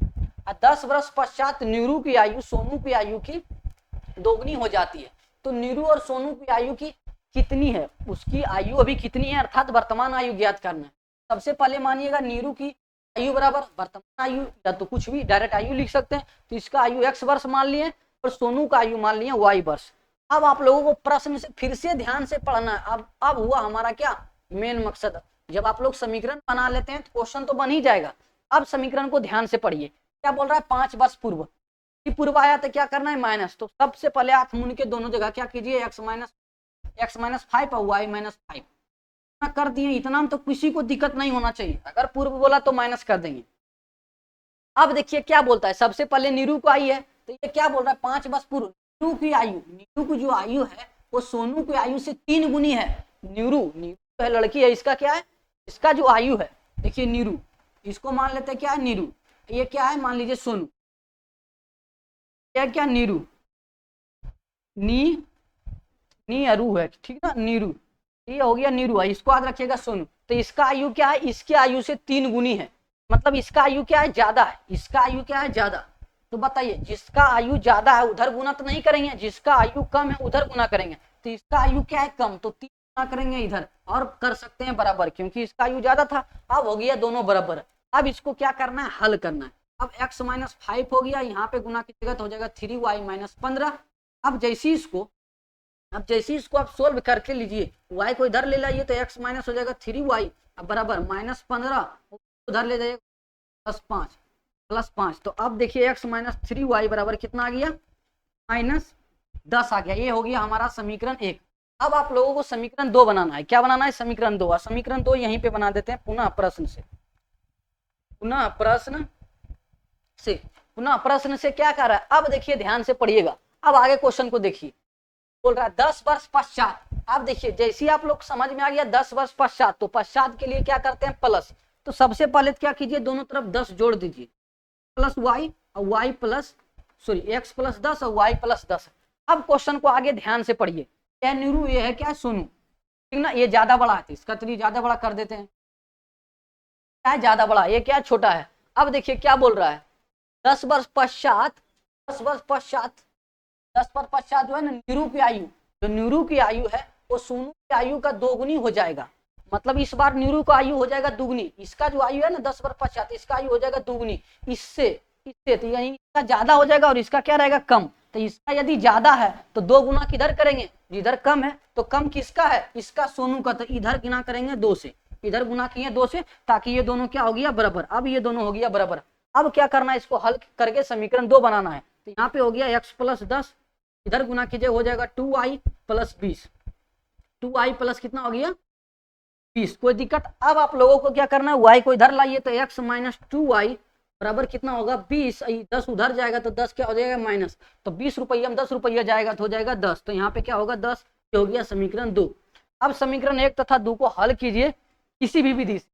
और 10 वर्ष पश्चात नीरू की आयु सोनू की आयु की 2 गुनी हो जाती है। तो नीरू और सोनू की आयु की कितनी है, उसकी आयु अभी कितनी है, अर्थात वर्तमान आयु ज्ञात करना है। सबसे पहले मानिएगा नीरू की आयु बराबर वर्तमान आयु, या तो कुछ भी डायरेक्ट आयु लिख सकते हैं, तो इसका आयु x वर्ष मान लिए और सोनू का आयु मान लिए y वर्ष। अब आप लोगों को प्रश्न से फिर से ध्यान से पढ़ना है। अब हुआ हमारा क्या मेन मकसद, जब आप लोग समीकरण बना लेते हैं तो क्वेश्चन तो बन ही जाएगा। अब समीकरण को ध्यान से पढ़िए, क्या बोल रहा है, 5 वर्ष पूर्व, पूर्व आया तो क्या करना है माइनस, तो सबसे पहले आप मूल के दोनों जगह क्या कीजिए, x माइनस 5 और y माइनस 5 कर दिए, इतना तो किसी को दिक्कत नहीं होना चाहिए, अगर पूर्व बोला तो माइनस कर देंगे। अब देखिए क्या बोलता है, सबसे पहले नीरू को आई है, तो ये क्या बोल रहा है, 5 वर्ष पूर्व नीरू की आयु, नीरू की जो आयु है वो सोनू की आयु से 3 गुनी है। नीरू है लड़की है, इसका क्या है, इसका जो आयु है देखिए नीरू, इसको मान लेते हैं क्या है नीरू, ये क्या है मान लीजिए सोनू, क्या नीरू, नी अरू है, ठीक ना, नीरू, ये हो गया नीरू है, इसको याद रखिएगा सोनू। तो इसका आयु क्या है, इसके आयु से 3 गुनी है, मतलब इसका आयु क्या है ज्यादा है, इसका आयु क्या है ज्यादा। तो बताइए जिसका आयु ज्यादा है उधर गुना तो नहीं करेंगे, जिसका आयु कम है उधर गुना करेंगे, तो इसका आयु क्या है कम, तो 3 गुना करेंगे इधर, और कर सकते हैं बराबर, क्योंकि इसका आयु ज्यादा था। अब हो गया दोनों बराबर, अब इसको क्या करना है, हल करना है। अब x माइनस 5 हो गया, यहाँ पे गुना की जगह हो जाएगा 3y माइनस 15। अब जैसे इसको आप सोल्व करके लीजिए, y को इधर ले लाइए तो x माइनस हो जाएगा 3y, अब बराबर -15 उधर ले जाइए +5, तो अब देखिए x माइनस 3y बराबर कितना आ गया, -10 आ गया। ये हो गया हमारा समीकरण 1। अब आप लोगों को समीकरण 2 बनाना है, क्या बनाना है, समीकरण 2। समीकरण 2 यहीं पे बना देते हैं पुनः प्रश्न से क्या कर रहा है। अब देखिए ध्यान से पढ़िएगा, अब आगे क्वेश्चन को देखिए, बोल रहा है 10 वर्ष पश्चात, आप देखिए जैसे ही आप लोग समझ में आ गया 10 वर्ष पश्चात, तो पश्चात के लिए क्या करते हैं प्लस। तो सबसे पहले क्या कीजिए, दोनों तरफ 10 जोड़ दीजिए, प्लस वाई और Y plus sorry x plus 10 और वाई प्लस 10। अब क्वेश्चन को आगे ध्यान से पढ़िए, क्या नीरू ये है क्या सोनू, ठीक ना, ये ज्यादा बड़ा है इसका तो ज्यादा बड़ा कर देते हैं, क्या है ज्यादा बड़ा, ये क्या छोटा है। अब देखिए क्या बोल रहा है, 10 वर्ष पश्चात, 10 वर्ष पश्चात, 10 वर्ष पश्चात जो है ना नीरू की आयु, जो नीरू की आयु है वो सोनू की आयु का दोगुनी हो जाएगा। मतलब इस बार नीरू का आयु हो जाएगा दुगनी, इसका जो आयु है ना 10 वर्ष पश्चात, इसका आयु हो जाएगा दुगनी इससे इससे, तो यानी इसका ज्यादा हो जाएगा और इसका क्या रहेगा कम। तो इसका यदि ज्यादा है तो 2 गुना किधर करेंगे, इधर कम है तो कम किसका है, इसका सोनू का, तो इधर गुना करेंगे 2 से, इधर गुना किए 2 से, ताकि ये दोनों क्या हो गया बराबर। अब ये दोनों हो गया बराबर। अब क्या करना है, इसको हल करके समीकरण 2 बनाना है। तो यहाँ पे हो गया x प्लस 10, इधर गुना कीजिए हो जाएगा 2i प्लस 20, 2i प्लस कितना हो गया 20, कोई दिक्कत। अब आप लोगों को क्या करना है, y को इधर लाइए, तो x माइनस 2i बराबर कितना होगा 20, 10 उधर जाएगा तो 10 क्या हो जाएगा माइनस, तो 20 रुपये में 10 रुपया जाएगा तो हो जाएगा 10, तो यहाँ पे क्या होगा 10, हो गया समीकरण 2। अब समीकरण 1 तथा 2 को हल कीजिए किसी भी विधि से,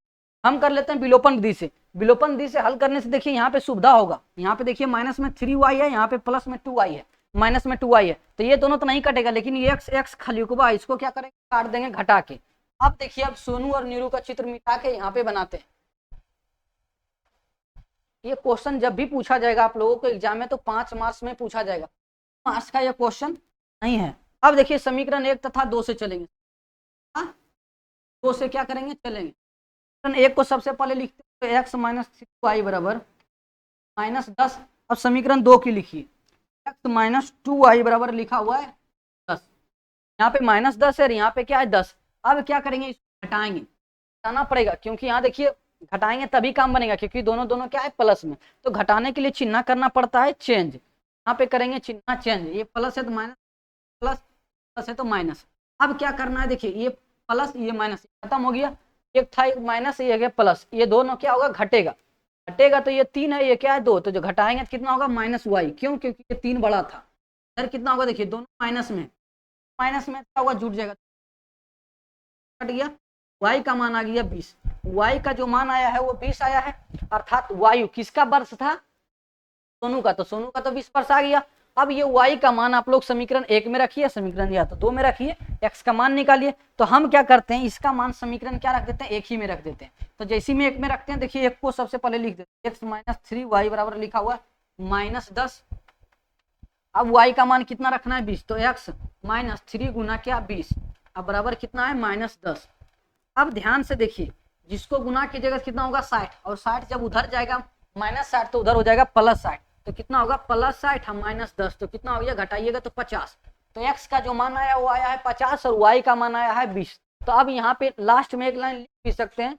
हम कर लेते हैं विलोपन विधि से। विलोपन विधि से हल करने से देखिए यहाँ पे सुविधा होगा, यहाँ पे देखिए माइनस में 3y है, यहाँ पे प्लस में 2y है, माइनस में 2y है, तो ये दोनों तो नहीं कटेगा, लेकिन ये x खलियुकबा इसको क्या करेंगे काट देंगे घटा के। अब देखिए अब सोनू और नीरू का चित्र मिटा के यहाँ पे बनाते हैं। ये क्वेश्चन जब भी पूछा जाएगा आप लोगों को एग्जाम में तो 5 मार्क्स में पूछा जाएगा, मार्क्स का ये क्वेश्चन नहीं है। अब देखिए समीकरण 1 तथा 2 से चलेंगे, 2 से क्या करेंगे चलेंगे। समीकरण 1 को सबसे पहले लिखते हैं, तो x माइनस 3y बराबर माइनस 10। अब समीकरण 2 की लिखिए, x माइनस 2y बराबर लिखा हुआ है 10, यहाँ पे माइनस 10 है, यहाँ पे क्या है 10। अब क्या करेंगे, इसको घटाएंगे, घटाना पड़ेगा क्योंकि यहाँ देखिए घटाएंगे तभी काम बनेगा, क्योंकि दोनों दोनों क्या है प्लस में, तो घटाने के लिए चिन्ह करना पड़ता है चेंज। यहाँ पे करेंगे चिन्ह चेंज, ये प्लस है तो माइनस, प्लस प्लस है तो माइनस। अब क्या करना है, देखिए ये प्लस ये माइनस खत्म हो गया, एक था एक माइनस, ये है प्लस, ये दोनों क्या होगा घटेगा, घटेगा तो ये 3 है, ये क्या है 2, तो जो घटाएंगे तो कितना होगा माइनस वाई, क्यों क्योंकि ये 3 बड़ा था। इधर कितना होगा देखिए दोनों माइनस में क्या होगा जुट जाएगा, कट गया, y का मान आ गया 20, y का जो मान आया है वो 20 आया है, अर्थात वायु किसका वर्ष था सोनू का, तो सोनू का तो 20 वर्ष आ गया। अब ये y का मान आप लोग समीकरण 1 में रखिए, समीकरण या तो 2 में रखिए, x का मान निकालिए। तो हम क्या करते हैं, इसका मान समीकरण क्या रख देते हैं 1 ही में रख देते हैं। तो जैसे में 1 में रखते हैं, देखिए 1 को सबसे पहले लिख देते हैं, x माइनस 3y बराबर लिखा हुआ है माइनस 10। अब y का मान कितना रखना है 20, तो x माइनस 3 गुना क्या 20, अब बराबर कितना है माइनस 10। अब ध्यान से देखिए, जिसको गुना कीजिएगा कितना होगा 60, और 60 जब उधर जाएगा माइनस 60 तो उधर हो जाएगा प्लस 60, तो कितना होगा प्लस 60 हम माइनस 10, तो कितना हो गया घटाइएगा तो 50। तो x का जो मान आया वो आया है 50 और y का मान आया है 20। तो अब यहाँ पे लास्ट में एक लाइन लिख भी सकते हैं,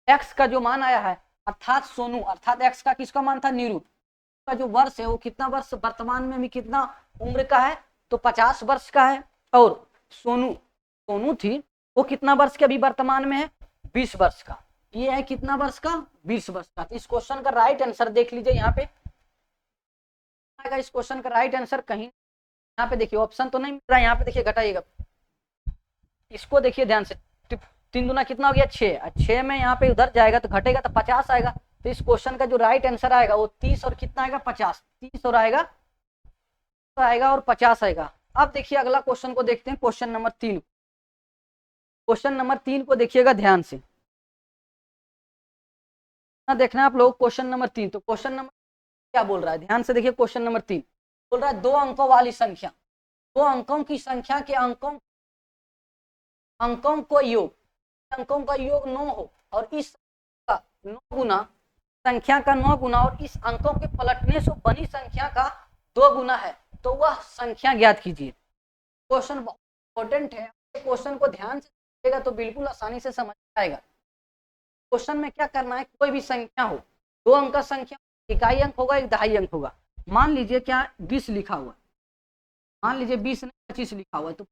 x का जो मान आया है अर्थात सोनू, अर्थात x का किसका मान था नीरू का जो वर्ष है वो कितना वर्ष वर्तमान में भी कितना उम्र का है, तो 50 वर्ष का है, और सोनू थी वो कितना वर्ष के अभी वर्तमान में है 20 वर्ष का, ये है कितना वर्ष का 20 वर्ष का। तो इस क्वेश्चन का राइट आंसर देख लीजिए, यहाँ पे आएगा इस क्वेश्चन का राइट आंसर कहीं, यहाँ पे देखिए ऑप्शन तो नहीं मिल रहा है, यहाँ पे देखिए घटाइएगा, इसको देखिए ध्यान से, 3 गुना कितना हो गया 6, 6 में यहाँ पे उधर जाएगा तो घटेगा तो 50 आएगा। तो इस क्वेश्चन का जो राइट आंसर आएगा वो 30 और कितना आएगा 50, 30 और आएगा और 50 आएगा। अब देखिए अगला क्वेश्चन को देखते हैं, क्वेश्चन नंबर 3। क्वेश्चन नंबर 3 को देखिएगा ध्यान से, देखना आप लोग क्वेश्चन नंबर 3। तो क्वेश्चन नंबर क्या बोल रहा है, ध्यान से देखिए, क्वेश्चन नंबर 3 बोल रहा है 2 अंकों वाली संख्या, 2 अंकों की संख्या के अंकों को योग, अंकों का योग 9 हो और इस का 9 गुना संख्या का 9 गुना और इस अंकों के पलटने से बनी संख्या का 2 गुना है, तो वह संख्या ज्ञात कीजिए। क्वेश्चन बहुत इंपॉर्टेंट है, क्वेश्चन को ध्यान से देखिएगा तो बिल्कुल आसानी से समझ आएगा। क्वेश्चन में क्या करना है, कोई भी संख्या हो, 2 अंक का संख्या, इकाई अंक होगा एक दहाई अंक होगा। मान लीजिए क्या 20 लिखा हुआ, मान लीजिए 20 नहीं 25 लिखा हुआ है, तो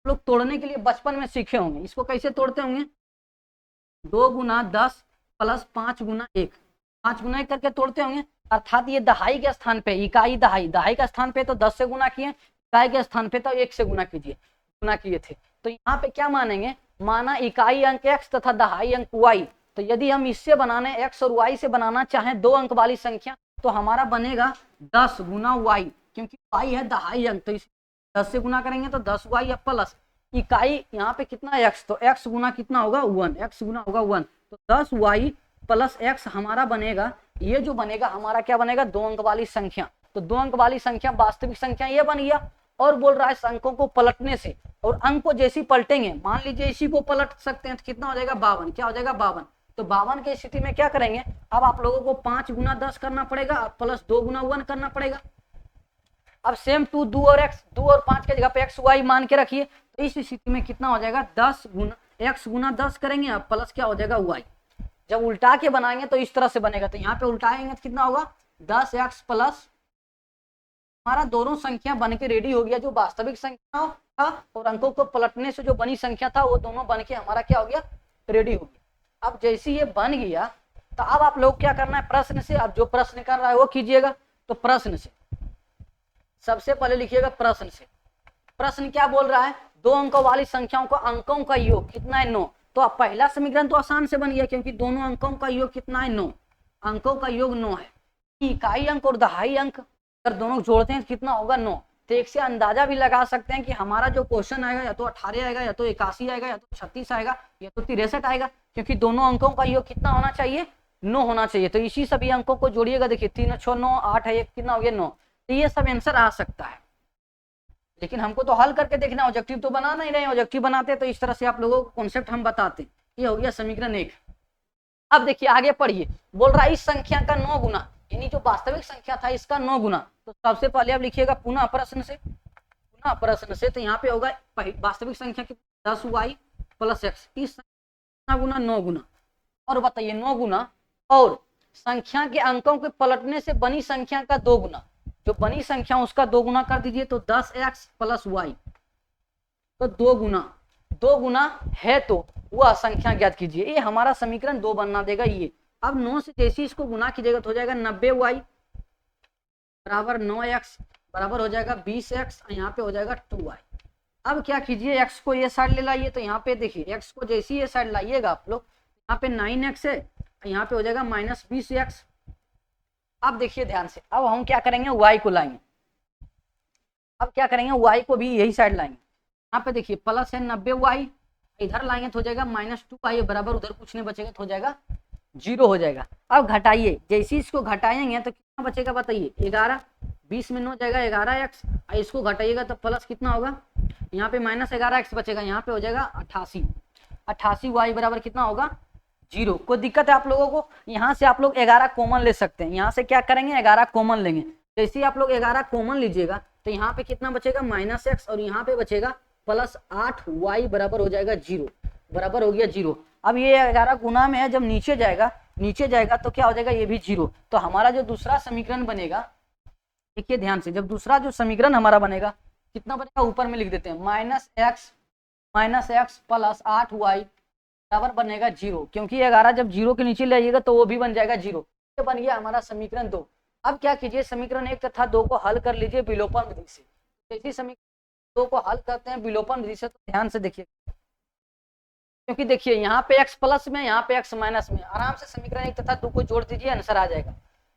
लोग तोड़ने के लिए बचपन में सीखे होंगे, इसको कैसे तोड़ते होंगे 2 गुना 10 प्लस 5 गुना 1, 5 गुना 1 करके तोड़ते होंगे। अर्थात ये दहाई के स्थान पे इकाई, दहाई का स्थान पे तो 10 से गुना किए, इकाई के स्थान पे तो 1 से गुना किए थे, तो यहाँ पे क्या मानेंगे, माना इकाई अंक x तथा दहाई अंक y। तो यदि हम इससे बनाने x और y से बनाना चाहें 2 अंक वाली संख्या, तो हमारा बनेगा 10 गुना y, क्योंकि y है दहाई अंक, तो इस 10 से गुना करेंगे तो 10y प्लस इकाई यहाँ पे कितना x, तो x गुना कितना होगा 1, x गुना होगा 1, तो 10y प्लस x हमारा बनेगा, ये जो बनेगा हमारा क्या बनेगा 2 अंक वाली संख्या। तो 2 अंक वाली संख्या वास्तविक संख्या ये बन गया। और बोल रहा है इस अंकों को पलटने से, और अंक को जैसी पलटेंगे, मान लीजिए इसी को पलट सकते हैं तो कितना हो जाएगा 52, क्या हो जाएगा 52। तो 52 की स्थिति में क्या करेंगे, अब आप लोगों को 5 गुना 10 करना पड़ेगा प्लस 2 गुना 1 करना पड़ेगा। अब सेम टू 2 और 5 के जगह पे एक्स वाई मान के रखिए, तो इस स्थिति में कितना हो जाएगा 10 गुना एक्स गुना 10 करेंगे, अब प्लस क्या हो जाएगा वाई। जब उल्टा के बनाएंगे तो इस तरह से बनेगा, तो यहाँ पे उल्टाएंगे तो कितना होगा 10x प्लस, हमारा दोनों संख्या बन के रेडी हो गया, जो वास्तविक संख्या था और अंकों को पलटने से जो बनी संख्या था वो दोनों बन के हमारा क्या हो गया रेडी हो गया। अब जैसे ये बन गया तो अब आप लोग क्या करना है प्रश्न से, अब जो प्रश्न कर रहा है वो कीजिएगा। तो प्रश्न से सबसे पहले लिखिएगा, प्रश्न से प्रश्न क्या बोल रहा है, 2 अंकों वाली संख्याओं का अंकों का योग कितना है 9। तो अब पहला समीकरण तो आसान से बन गया, क्योंकि दोनों अंकों का योग कितना है 9, अंकों का योग 9 है। इकाई अंक और दहाई अंक अगर दोनों जोड़ते हैं तो कितना होगा 9। तो एक से अंदाजा भी लगा सकते हैं कि हमारा जो क्वेश्चन आएगा या तो 18 आएगा, या तो 81 आएगा, या तो 36 आएगा, या तो 63 आएगा, क्योंकि दोनों अंकों का योग कितना होना चाहिए 9 होना चाहिए। तो इसी सभी अंकों को जोड़िएगा, देखिए 3 6 9 8 है 1 कितना हो गया 9। तो ये सब आंसर आ सकता है, लेकिन हमको तो हल करके देखना, ऑब्जेक्टिव तो बना नहीं रहे। ऑब्जेक्टिव बनाते तो इस तरह से आप लोगों को कॉन्सेप्ट हम बताते। ये हो गया समीकरण 1। अब देखिए आगे पढ़िए, बोल रहा है इस संख्या का 9 गुना, यानी जो वास्तविक संख्या था इसका 9 गुना। तो सबसे पहले आप लिखिएगा पुनः प्रश्न से, पुनः प्रश्न से, तो यहाँ पे होगा वास्तविक संख्या की 10y प्लस x, इस संख्या गुना 9 गुना, और बताइए 9 गुना और संख्या के अंकों के पलटने से बनी संख्या का 2 गुना, जो बनी संख्या उसका 2 गुना कर दीजिए, तो 10x प्लस y, तो 2 गुना है तो वह संख्या ज्ञात कीजिए। ये हमारा समीकरण 2 बनना देगा ये। अब 9 से जैसे इसको गुना कीजिएगा तो हो जाएगा 90y बराबर 9x बराबर हो जाएगा 20x, यहाँ पे हो जाएगा 2y। अब क्या कीजिए, x को ये साइड ले लाइए, तो यहाँ पे देखिए x को जैसे ये साइड लाइएगा आप लोग, यहाँ पे 9x है, यहाँ पे हो जाएगा माइनस 20x। अब देखिए ध्यान से, अब हम क्या करेंगे y को लाएंगे, अब क्या करेंगे y को भी यही साइड लाएंगे। यहाँ पे देखिए प्लस है 90y, इधर लाएंगे तो हो जाएगा माइनस 2y बराबर, उधर कुछ नहीं बचेगा तो हो जाएगा 0 हो जाएगा। अब घटाइए, जैसे इसको घटाएंगे तो कितना बचेगा बताइए 11, 20 में 9 जाएगा 11x, इसको घटाइएगा तो प्लस कितना होगा, यहाँ पे माइनस 11x बचेगा, यहाँ पे हो जाएगा 88y बराबर कितना होगा 0। कोई दिक्कत है आप लोगों को, यहाँ से आप लोग 11 कॉमन ले सकते हैं, यहाँ से क्या करेंगे 11 कॉमन लेंगे। जैसे ही आप लोग 11 कॉमन लीजिएगा तो यहाँ पे कितना बचेगा माइनस x, और यहाँ पे बचेगा प्लस 8y बराबर हो जाएगा 0, बराबर हो गया 0। अब ये 11 गुना में है, जब नीचे जाएगा तो क्या हो जाएगा ये भी 0। तो हमारा जो दूसरा समीकरण बनेगा, देखिए ध्यान से, जब दूसरा जो समीकरण हमारा बनेगा कितना बनेगा, ऊपर में लिख देते हैं माइनस एक्स प्लस 8y बराबर बनेगा 0, क्योंकि 11 जब 0 के नीचे ले आइएगा तो वो भी बन जाएगा 0। ये बन गया हमारा समीकरण 2। अब क्या कीजिए, समीकरण 1 तथा 2 को हल कर लीजिए विलोपन विधि से। जैसे समीकरण 2 को हल करते हैं विलोपन विधि से, तो ध्यान से देखिए, क्योंकि देखिए यहाँ पे x प्लस में, यहाँ पे x माइनस में, आराम से समीकरण 1 तथा 2 को जोड़ दीजिए, आंसर आ जाएगा।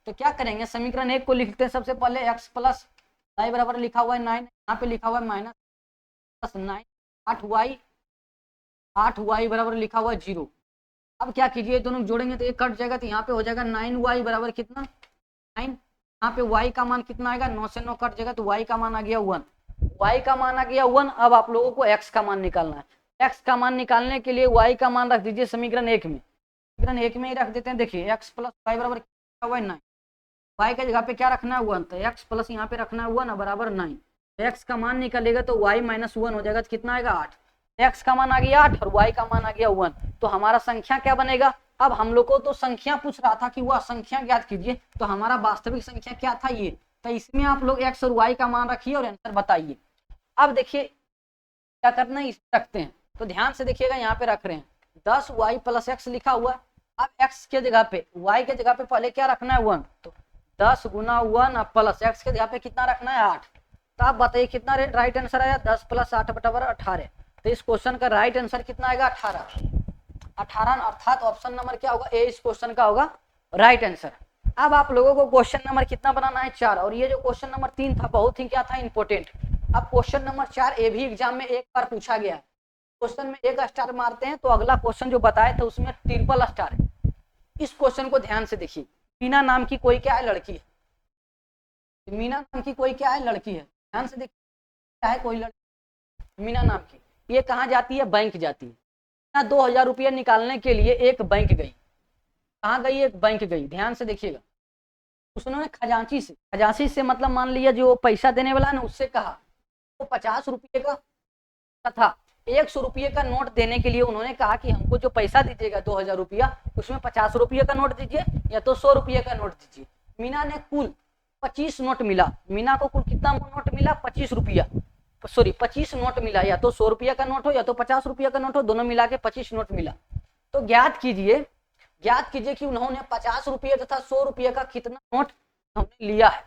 तो क्या करेंगे, समीकरण 1 को लिखते हैं सबसे पहले, x प्लस y बराबर लिखा हुआ है 9, यहाँ पे लिखा हुआ है माइनस प्लस 9, 8y बराबर लिखा हुआ है 0। अब क्या कीजिए, दोनों जोड़ेंगे तो ये कट जाएगा, तो यहाँ पे हो जाएगा 9y बराबर कितना 9, यहाँ पे y का मान कितना आएगा, 9 से 9 कट जाएगा तो y का मान आ गया 1, y का मान आ गया 1। अब आप लोगों को x का मान निकालना है। x का मान निकालने के लिए y का मान रख दीजिए समीकरण 1 में, समीकरण 1 में ही रख देते हैं। देखिए x प्लस y बराबर कितना हुआ 9, y के जगह पे क्या रखना है 1, तो x प्लस यहाँ पे रखना है 1 बराबर 9। x का मान निकालेगा तो y माइनस 1 हो जाएगा, तो कितना आएगा 8। x का मान आ गया 8 और y का मान आ गया 1, तो हमारा संख्या क्या बनेगा। अब हम लोग को तो संख्या पूछ रहा था कि वह संख्या ज्ञात कीजिए, तो हमारा वास्तविक संख्या क्या था ये, तो इसमें आप लोग x और y का मान रखिए और आंसर बताइए। अब देखिए क्या करना है, इस रखते हैं, तो ध्यान से देखिएगा, यहाँ पे रख रहे हैं 10y प्लस x लिखा हुआ है। अब x के जगह पे, y के जगह पे पहले क्या रखना है 1, तो 10 गुना 1 प्लस x के जगह पे कितना रखना है 8। तो आप बताइए कितना राइट आंसर आया, 10 प्लस 8 बराबर 18। तो इस क्वेश्चन का राइट आंसर कितना आएगा 18। 18 अर्थात ऑप्शन नंबर क्या होगा, ए इस क्वेश्चन का होगा राइट आंसर। अब आप लोगों को क्वेश्चन नंबर कितना बनाना है 4, और ये जो क्वेश्चन नंबर 3 था बहुत ही क्या था इंपॉर्टेंट। अब क्वेश्चन नंबर 4 ये भी एग्जाम में एक बार पूछा गया है, क्वेश्चन में 1 स्टार मारते हैं तो अगला क्वेश्चन जो बताए तो उसमें ट्रिपल स्टार है। इस क्वेश्चन को ध्यान से देखिए, मीना नाम की कोई क्या है, लड़की है। मीना नाम की कोई क्या है, लड़की है। ध्यान से देखिए क्या है, कोई लड़की मीना नाम की, ये कहाँ जाती है, बैंक जाती है। 2000 रुपया निकालने के लिए एक बैंक गई। कहाँ गई, एक बैंक गई। ध्यान से देखिएगा, उसने खजांची से मतलब मान लिया जो पैसा देने वाला है ना, उससे कहा वो 50 रुपये का तथा 100 रुपये का नोट देने के लिए उन्होंने कहा कि हमको जो पैसा दीजिएगा 2000 रुपया, उसमें 50 रुपये का नोट दीजिए या तो 100 रुपये का नोट दीजिए। मीना ने कुल 25 नोट मिला। मीना को कुल कितना नोट मिला, 25 रुपया, सॉरी 25 नोट मिला, या तो 100 रुपये का नोट हो या तो 50 रुपये का नोट हो, दोनों मिला के 25 नोट मिला। तो ज्ञात कीजिए कि उन्होंने 50 रुपये तथा 100 रुपये का कितना नोट हमने लिया है।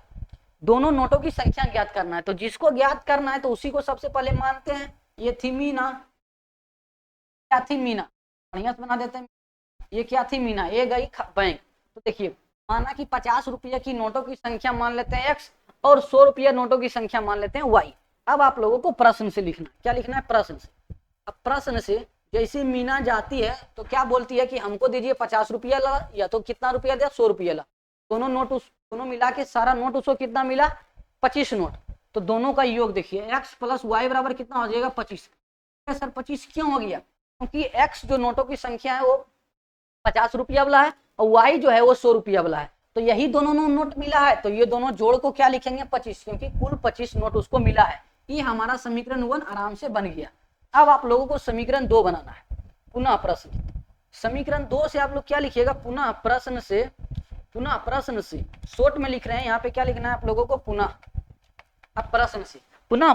दोनों नोटों की संख्या ज्ञात करना है। तो जिसको ज्ञात करना है तो उसी को सबसे पहले मानते हैं। ये थी मीना, क्या थी मीना, बढ़िया से बना देते हैं। ये क्या थी मीना, ये गई बैंक। तो देखिए माना कि 50 रुपये की नोटों की संख्या मान लेते हैं x और 100 रुपये नोटों की संख्या मान लेते हैं y। अब आप लोगों को प्रश्न से लिखना, क्या लिखना है, प्रश्न से। अब प्रश्न से जैसे मीना जाती है तो क्या बोलती है कि हमको दीजिए 50 रुपया ला, या तो कितना रुपया दिया, 100 रुपया ला। दोनों मिला के सारा नोट उसको कितना मिला, 25 नोट। तो दोनों का योग देखिए, x प्लस वाई बराबर कितना हो जाएगा, 25। सर 25 क्यों हो गया, क्योंकि x जो नोटों की संख्या है वो 50 रुपया वाला है और y जो है वो 100 रुपया वाला है। तो यही दोनों नोट मिला है, तो ये दोनों जोड़ को क्या लिखेंगे, 25, क्योंकि कुल 25 नोट उसको मिला है। ये हमारा समीकरण 1 आराम से बन गया। अब आप लोगों को समीकरण 2 बनाना है। पुनः प्रश्न, समीकरण 2 से आप लोग क्या लिखिएगा, पुनः प्रश्न से शॉर्ट में लिख रहे हैं। यहाँ पे क्या लिखना है आप लोगों को, पुनः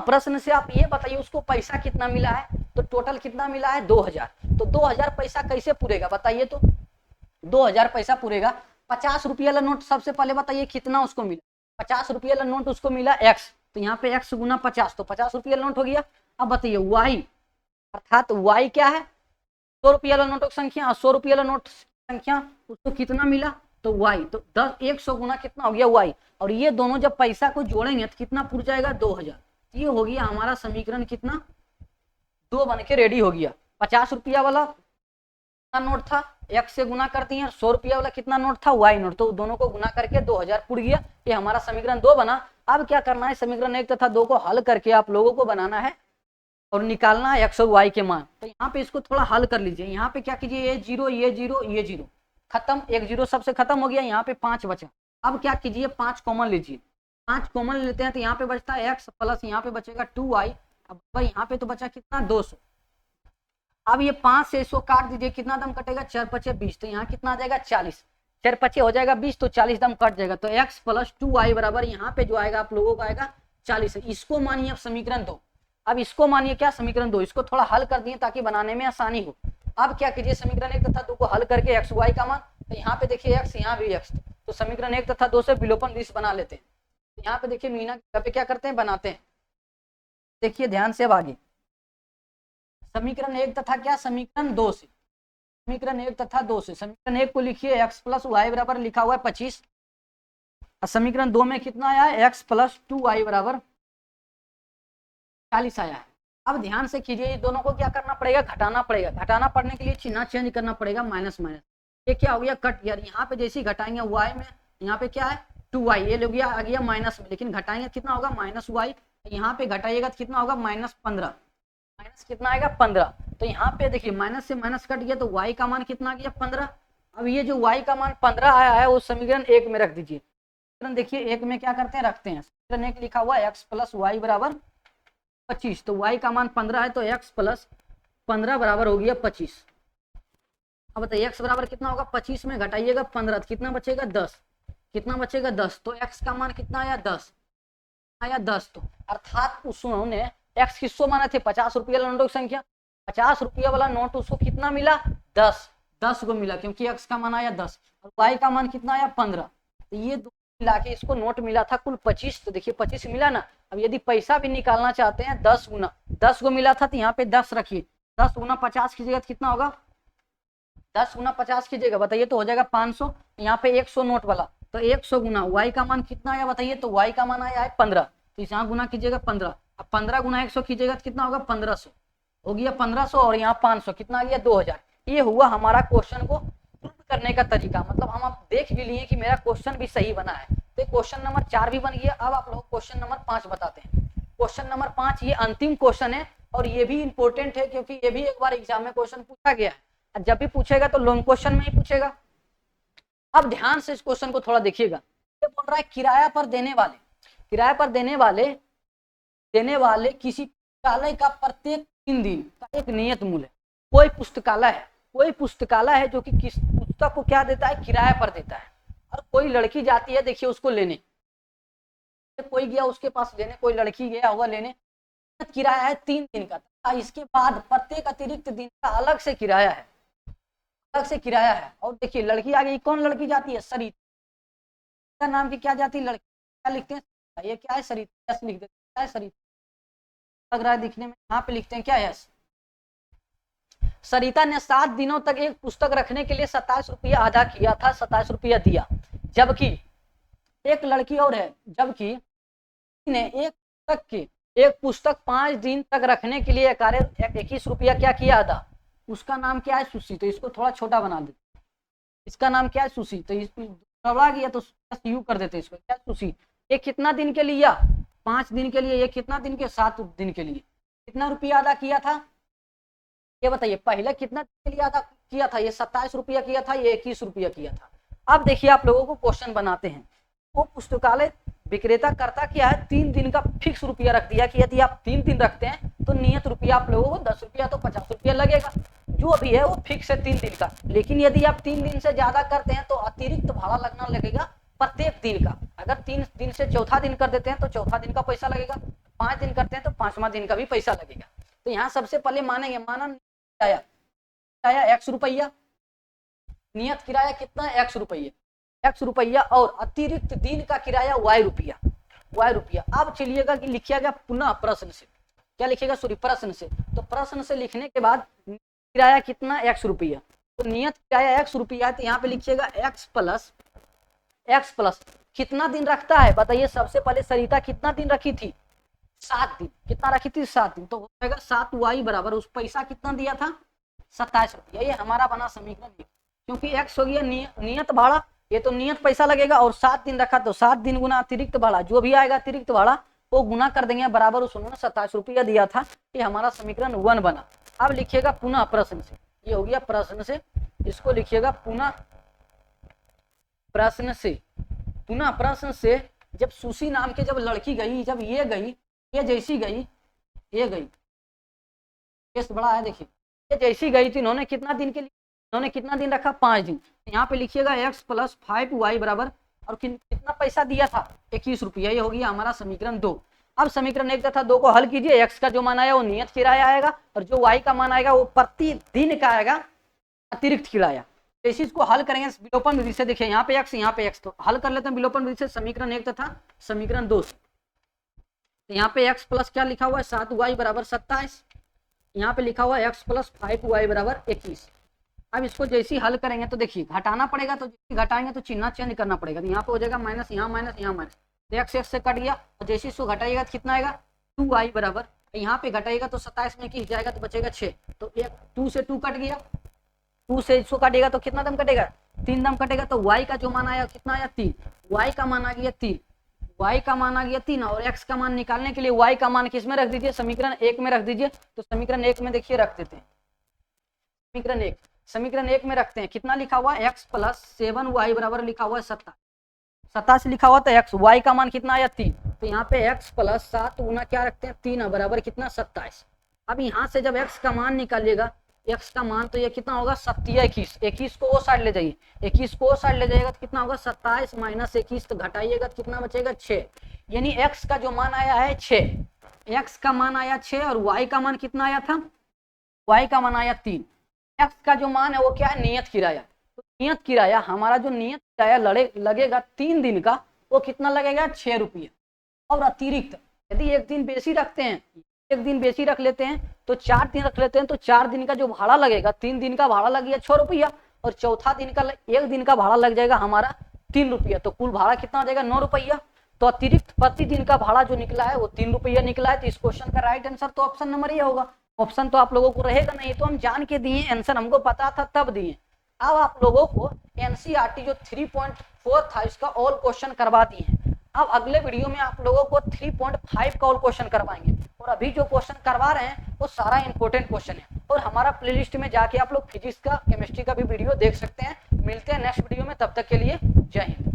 प्रश्न से आप ये बताइए उसको पैसा कितना मिला है। तो टोटल कितना मिला है, 2000। तो 2000 पैसा कैसे पूरेगा बताइए, तो 2000 पैसा पूरेगा। 50 रुपया वाला नोट सबसे पहले बताइए कितना उसको मिला, 50 रुपया वाला नोट उसको मिला x। तो यहाँ पे x गुना 50, तो 50 रुपया वाला नोट हो गया। अब बताइए y, अर्थात y क्या है, 100 रुपया वाला नोटों की संख्या, 100 रुपया वाला नोट संख्या उसको कितना मिला, तो y। तो 100 गुना कितना हो गया y, और ये दोनों जब पैसा को जोड़ेंगे तो कितना पूर जाएगा, 2000। ये हो गया हमारा समीकरण कितना, 2 बन के रेडी हो गया। 50 रुपया वाला नोट था, x से गुना करती हैं, 100 रुपया वाला कितना नोट था, y नोट, तो दोनों को गुना करके 2000 पुर गया। ये हमारा समीकरण 2 बना। अब क्या करना है, समीकरण 1 तथा 2 को हल करके आप लोगों को बनाना है और निकालना है x और y के मान। तो यहाँ पे इसको थोड़ा हल कर लीजिए। यहाँ पे क्या कीजिए, ये 0 ये 0 ये 0 खत्म, 1 0 सबसे खत्म हो गया। यहाँ पे 5 बचा। अब क्या कीजिए, 5 कॉमन लीजिए। 5 कॉमन लेते हैं तो यहाँ पे बचता है x प्लस यहाँ पे बचेगा 2y। अब यहाँ पे तो बचा कितना, 200। अब ये 5 से 100 काट दीजिए, कितना दम कटेगा, 4 पचे 20। तो यहाँ कितना आ जाएगा, 40। 4 पचे हो जाएगा 20, तो 40 दम कट जाएगा। तो x प्लस 2y बराबर यहाँ पे जो आएगा आप लोगों का आएगा 40। इसको मानिए अब समीकरण 2। अब इसको मानिए क्या, समीकरण 2। इसको थोड़ा हल कर दिए ताकि बनाने में आसानी हो। अब क्या कीजिए, समीकरण 1 तथा 2 को हल करके x y का मान, तो यहाँ पे देखिए x, यहाँ भी x। तो समीकरण 1 तथा 2 से विलोपन लिस्ट बना लेते हैं। यहाँ पे देखिए मीना पे क्या करते हैं, बनाते हैं। देखिए ध्यान से अब आगे, समीकरण 1 तथा क्या, समीकरण 2 से, समीकरण 1 तथा 2 से। समीकरण 1 को लिखिए x प्लस वाई बराबर लिखा हुआ है 25, और समीकरण 2 में कितना आया है, x प्लस 2y बराबर 40 आया है। अब ध्यान से कीजिए, ये दोनों को क्या करना पड़ेगा, घटाना पड़ेगा। घटाना पड़ने के लिए चिन्ह चेंज करना पड़ेगा, माइनस माइनस। ये क्या हो गया, कट। यार यहाँ पे जैसे ही घटाएंगे y में, यहाँ पे क्या है 2y, ये लोग आ गया माइनस में, लेकिन घटाएंगे कितना होगा, माइनस y। यहाँ पे घटाइएगा तो कितना होगा, -15। माइनस कितना आएगा, 15। तो यहाँ पे देखिए माइनस से माइनस कट गया, तो y का मान कितना आ गया, 15। अब ये जो y का मान 15 आया है वो समीकरण 1 में रख दीजिए। समीकरण देखिए 1 में क्या करते हैं, रखते हैं। समीकरण 1 लिखा हुआ x प्लस वाई बराबर 25। तो y का मान 15 है, तो x प्लस 15 बराबर हो गया 25। अब बताइए x बराबर कितना होगा, 25 में घटाइएगा 15, तो कितना बचेगा, 10। कितना बचेगा, 10। तो x का मान कितना आया, 10 आया, 10। तो अर्थात उन्होंने x किसको माना थे, 50 रुपया वाला नोटों की संख्या। 50 रुपया वाला नोट उसको कितना मिला, 10 को मिला, क्योंकि x का मान आया 10 और y का मान कितना आया, 15। तो ये मिला के इसको नोट मिला था कुल 25, तो देखिए 25 मिला ना। अब यदि पैसा भी निकालना चाहते हैं 10 गुना, 10 को मिला था तो यहाँ पे 10 रखिए, 10 गुना 50 कीजिएगा तो कितना होगा, 10 गुना 50 कीजिएगा बताइए तो हो जाएगा 500। यहाँ पे 100 नोट वाला, तो 100 गुना y का मान कितना आया बताइए, तो y का मान आया है 15, तो यहाँ गुना कीजिएगा 15। अब 15 गुना 100 कीजिएगा तो कितना होगा 1500, हो गया 1500 और यहाँ 500 कितना आ गया 2000। ये हुआ हमारा क्वेश्चन को प्रूव करने का तरीका, मतलब हम आप देख भी लिए कि मेरा क्वेश्चन भी सही बना है। तो क्वेश्चन नंबर 4 भी बन गया। अब आप लोग क्वेश्चन नंबर 5 बताते हैं। क्वेश्चन नंबर 5 ये अंतिम क्वेश्चन है और ये भी इंपॉर्टेंट है क्योंकि ये भी एक बार एग्जाम में क्वेश्चन पूछा गया है, जब भी पूछेगा तो लॉन्ग क्वेश्चन में ही पूछेगा। अब ध्यान से इस क्वेश्चन को थोड़ा देखिएगा। ये बोल रहा है किराया पर देने वाले, किराया पर देने वाले किसी पुस्तकालय का प्रत्येक 3 दिन का एक नियत मूल्य है। कोई पुस्तकालय है जो कि किस पुस्तक को क्या देता है, किराया पर देता है। और कोई लड़की जाती है देखिए उसको लेने, कोई गया उसके पास लेने, कोई लड़की गया होगा लेने, किराया है 3 दिन का। इसके बाद प्रत्येक अतिरिक्त दिन का अलग से किराया है, अलग से किराया है। और देखिए लड़की आ गई, कौन लड़की जाती है, सरिता नाम की क्या जाती है लड़की, क्या लिखते हैं, ये क्या है सरिता, लिख देते हैं क्या है सरिता, लग रहा है दिखने में, यहाँ पे लिखते हैं क्या है। सरिता ने 7 दिनों तक एक पुस्तक रखने के लिए 27 रुपया अदा किया था, 27 रुपया दिया। जबकि एक लड़की और है, जबकि ने एक पुस्तक 5 दिन तक रखने के लिए 21 रुपया क्या किया अदा, उसका नाम क्या है सुशी। तो इसको थोड़ा छोटा बना देते, इसका नाम क्या है सुशी, तो इसको गड़बड़ा गया तो यू कर देते इसको, क्या सुशी। ये कितना दिन के लिए, 5 दिन के लिए, ये कितना दिन के, 7 दिन के लिए। कितना रुपया अदा किया था ये बताइए, पहले कितना दिन के लिए अदा किया था, ये 27 रुपया किया था, ये 21 रुपया किया था। अब देखिए आप लोगों को क्वेश्चन बनाते हैं। वो पुस्तकालय विक्रेता करता क्या है, 3 दिन का फिक्स रुपया रख दिया कि यदि आप 3 दिन रखते हैं तो नियत रुपया आप लोगों को 10 रुपया तो 50 रुपया लगेगा, जो भी है वो फिक्स है 3 दिन का। लेकिन यदि आप 3 दिन से ज्यादा करते हैं तो अतिरिक्त भाड़ा लगना लगेगा प्रत्येक दिन का। अगर 3 दिन से चौथा दिन कर देते हैं तो चौथा दिन का पैसा लगेगा, 5 दिन करते हैं तो 5वां दिन का भी पैसा लगेगा। तो यहाँ सबसे पहले मानेंगे, माना किराया x रुपया, नियत किराया कितना x रुपया और अतिरिक्त दिन का किराया y रुपया। अब चलिएगा कि लिखिएगा पुनः प्रश्न से, क्या लिखिएगा सॉरी प्रश्न से, तो प्रश्न से लिखने के बाद किराया कितना x रुपया, तो नियत किराया x रुपया है, तो यहाँ पे लिखिएगा x प्लस कितना दिन रखता है बताइए। सबसे पहले सरिता कितना दिन रखी थी, 7 दिन, कितना रखी थी 7 दिन, तो हो जाएगा 7y बराबर उस पैसा कितना दिया था 27 रुपया। ये हमारा बना समीकरण, क्योंकि x हो गया नियत भाड़ा, ये तो नियत पैसा लगेगा, और 7 दिन रखा तो 7 दिन गुना अतिरिक्त भाड़ा, जो भी आएगा अतिरिक्त भाड़ा वो गुना कर देंगे बराबर उस उन्होंने 27 रुपया दिया था। ये हमारा समीकरण 1 बना। अब लिखिएगा पुनः प्रश्न से, ये हो गया प्रश्न से, इसको लिखिएगा पुनः प्रश्न से। जब सुशी नाम के जब लड़की गई, जब ये जैसी गई, ये गई, केस बड़ा है देखिए, ये जैसी गई थी इन्होंने कितना दिन के लिए, इन्होंने कितना दिन रखा 5 दिन। यहाँ पे लिखिएगा x प्लस 5y बराबर, और कितना पैसा दिया था 21 रुपया। ये हो गया हमारा समीकरण 2। अब समीकरण 1 तथा 2 को हल कीजिए। x का जो मान आया वो नियत किराया आएगा, और जो y का मान आएगा वो प्रतिदिन का आएगा अतिरिक्त किराया। जैसे इसको हल करेंगे विलोपन विधि से, देखिए यहाँ पे x, तो हल कर लेते हैं विलोपन विधि से समीकरण 1 तथा समीकरण 2 से। तो यहाँ पे x प्लस क्या लिखा हुआ है 7y बराबर 27, यहाँ पे लिखा हुआ है x प्लस 5y बराबर 21। अब इसको जैसे हल करेंगे तो देखिए घटाना पड़ेगा, तो जैसे घटाएंगे तो चिन्ह चेंज करना पड़ेगा, तो यहाँ पे हो जाएगा माइनस, यहाँ माइनस, यहाँ माइनस, तो x से कट गया, और जैसे इसको घटाइएगा तो कितना आएगा 2y बराबर, यहाँ पे घटाइएगा तो 27 में की जाएगा तो बचेगा 6, तो 2 से 2 कट गया, 2 से इसको काटेगा तो कितना दम कटेगा 3 दम कटेगा, तो y का जो मान आया कितना आया 3, y का मान आ गया 3, y का मान आ गया 3, और x का मान निकालने के लिए y का मान किस में रख दीजिए, समीकरण 1 में रख दीजिए। तो समीकरण 1 में देखिए रख देते हैं, समीकरण 1 में रखते हैं, कितना लिखा हुआ है x प्लस 7y बराबर लिखा हुआ है 27 लिखा हुआ, तो x y का मान कितना आया 3, तो यहाँ पे x प्लस 7 गुना क्या रखते हैं 3 बराबर कितना 27। अब यहाँ से जब x का मान निकालिएगा, x का मान तो ये कितना होगा 21 को वो साइड ले जाइए, 21 को वो साइड ले जाइएगा तो कितना होगा 27 माइनस 21, तो घटाइएगा तो कितना बचेगा 6, यानी x का जो मान आया है 6, x का मान आया 6, और y का मान कितना आया था, y का मान आया 3। x का जो मान है वो क्या है नियत किराया, तो नियत किराया हमारा जो नियत किराया लगेगा 3 दिन का, वो कितना लगेगा 6 रुपये। और अतिरिक्त यदि एक दिन बेसी रखते हैं, एक दिन बेसी रख लेते हैं तो 4 दिन रख लेते हैं, तो 4 दिन का जो भाड़ा लगेगा, 3 दिन का भाड़ा लग गया 6 रुपया, और चौथा दिन का एक दिन का भाड़ा लग जाएगा हमारा 3 रुपया, तो कुल भाड़ा कितना हो जाएगा 9 रुपया। तो अतिरिक्त प्रतिदिन का भाड़ा जो निकला है वो 3 रुपया निकला है। तो इस क्वेश्चन का राइट आंसर तो ऑप्शन नंबर ये होगा। ऑप्शन तो आप लोगों को रहेगा नहीं, तो हम जान के दिए, आंसर हमको पता था तब दिए। अब आप लोगों को एनसीईआरटी जो 3.4 था इसका ऑल क्वेश्चन करवा दिए हैं। अब अगले वीडियो में आप लोगों को 3.5 का ऑल क्वेश्चन करवाएंगे, और अभी जो क्वेश्चन करवा रहे हैं वो सारा इंपॉर्टेंट क्वेश्चन है। और हमारा प्लेलिस्ट में जाके आप लोग फिजिक्स का, केमिस्ट्री का भी वीडियो देख सकते हैं। मिलते हैं नेक्स्ट वीडियो में, तब तक के लिए जय हिंद।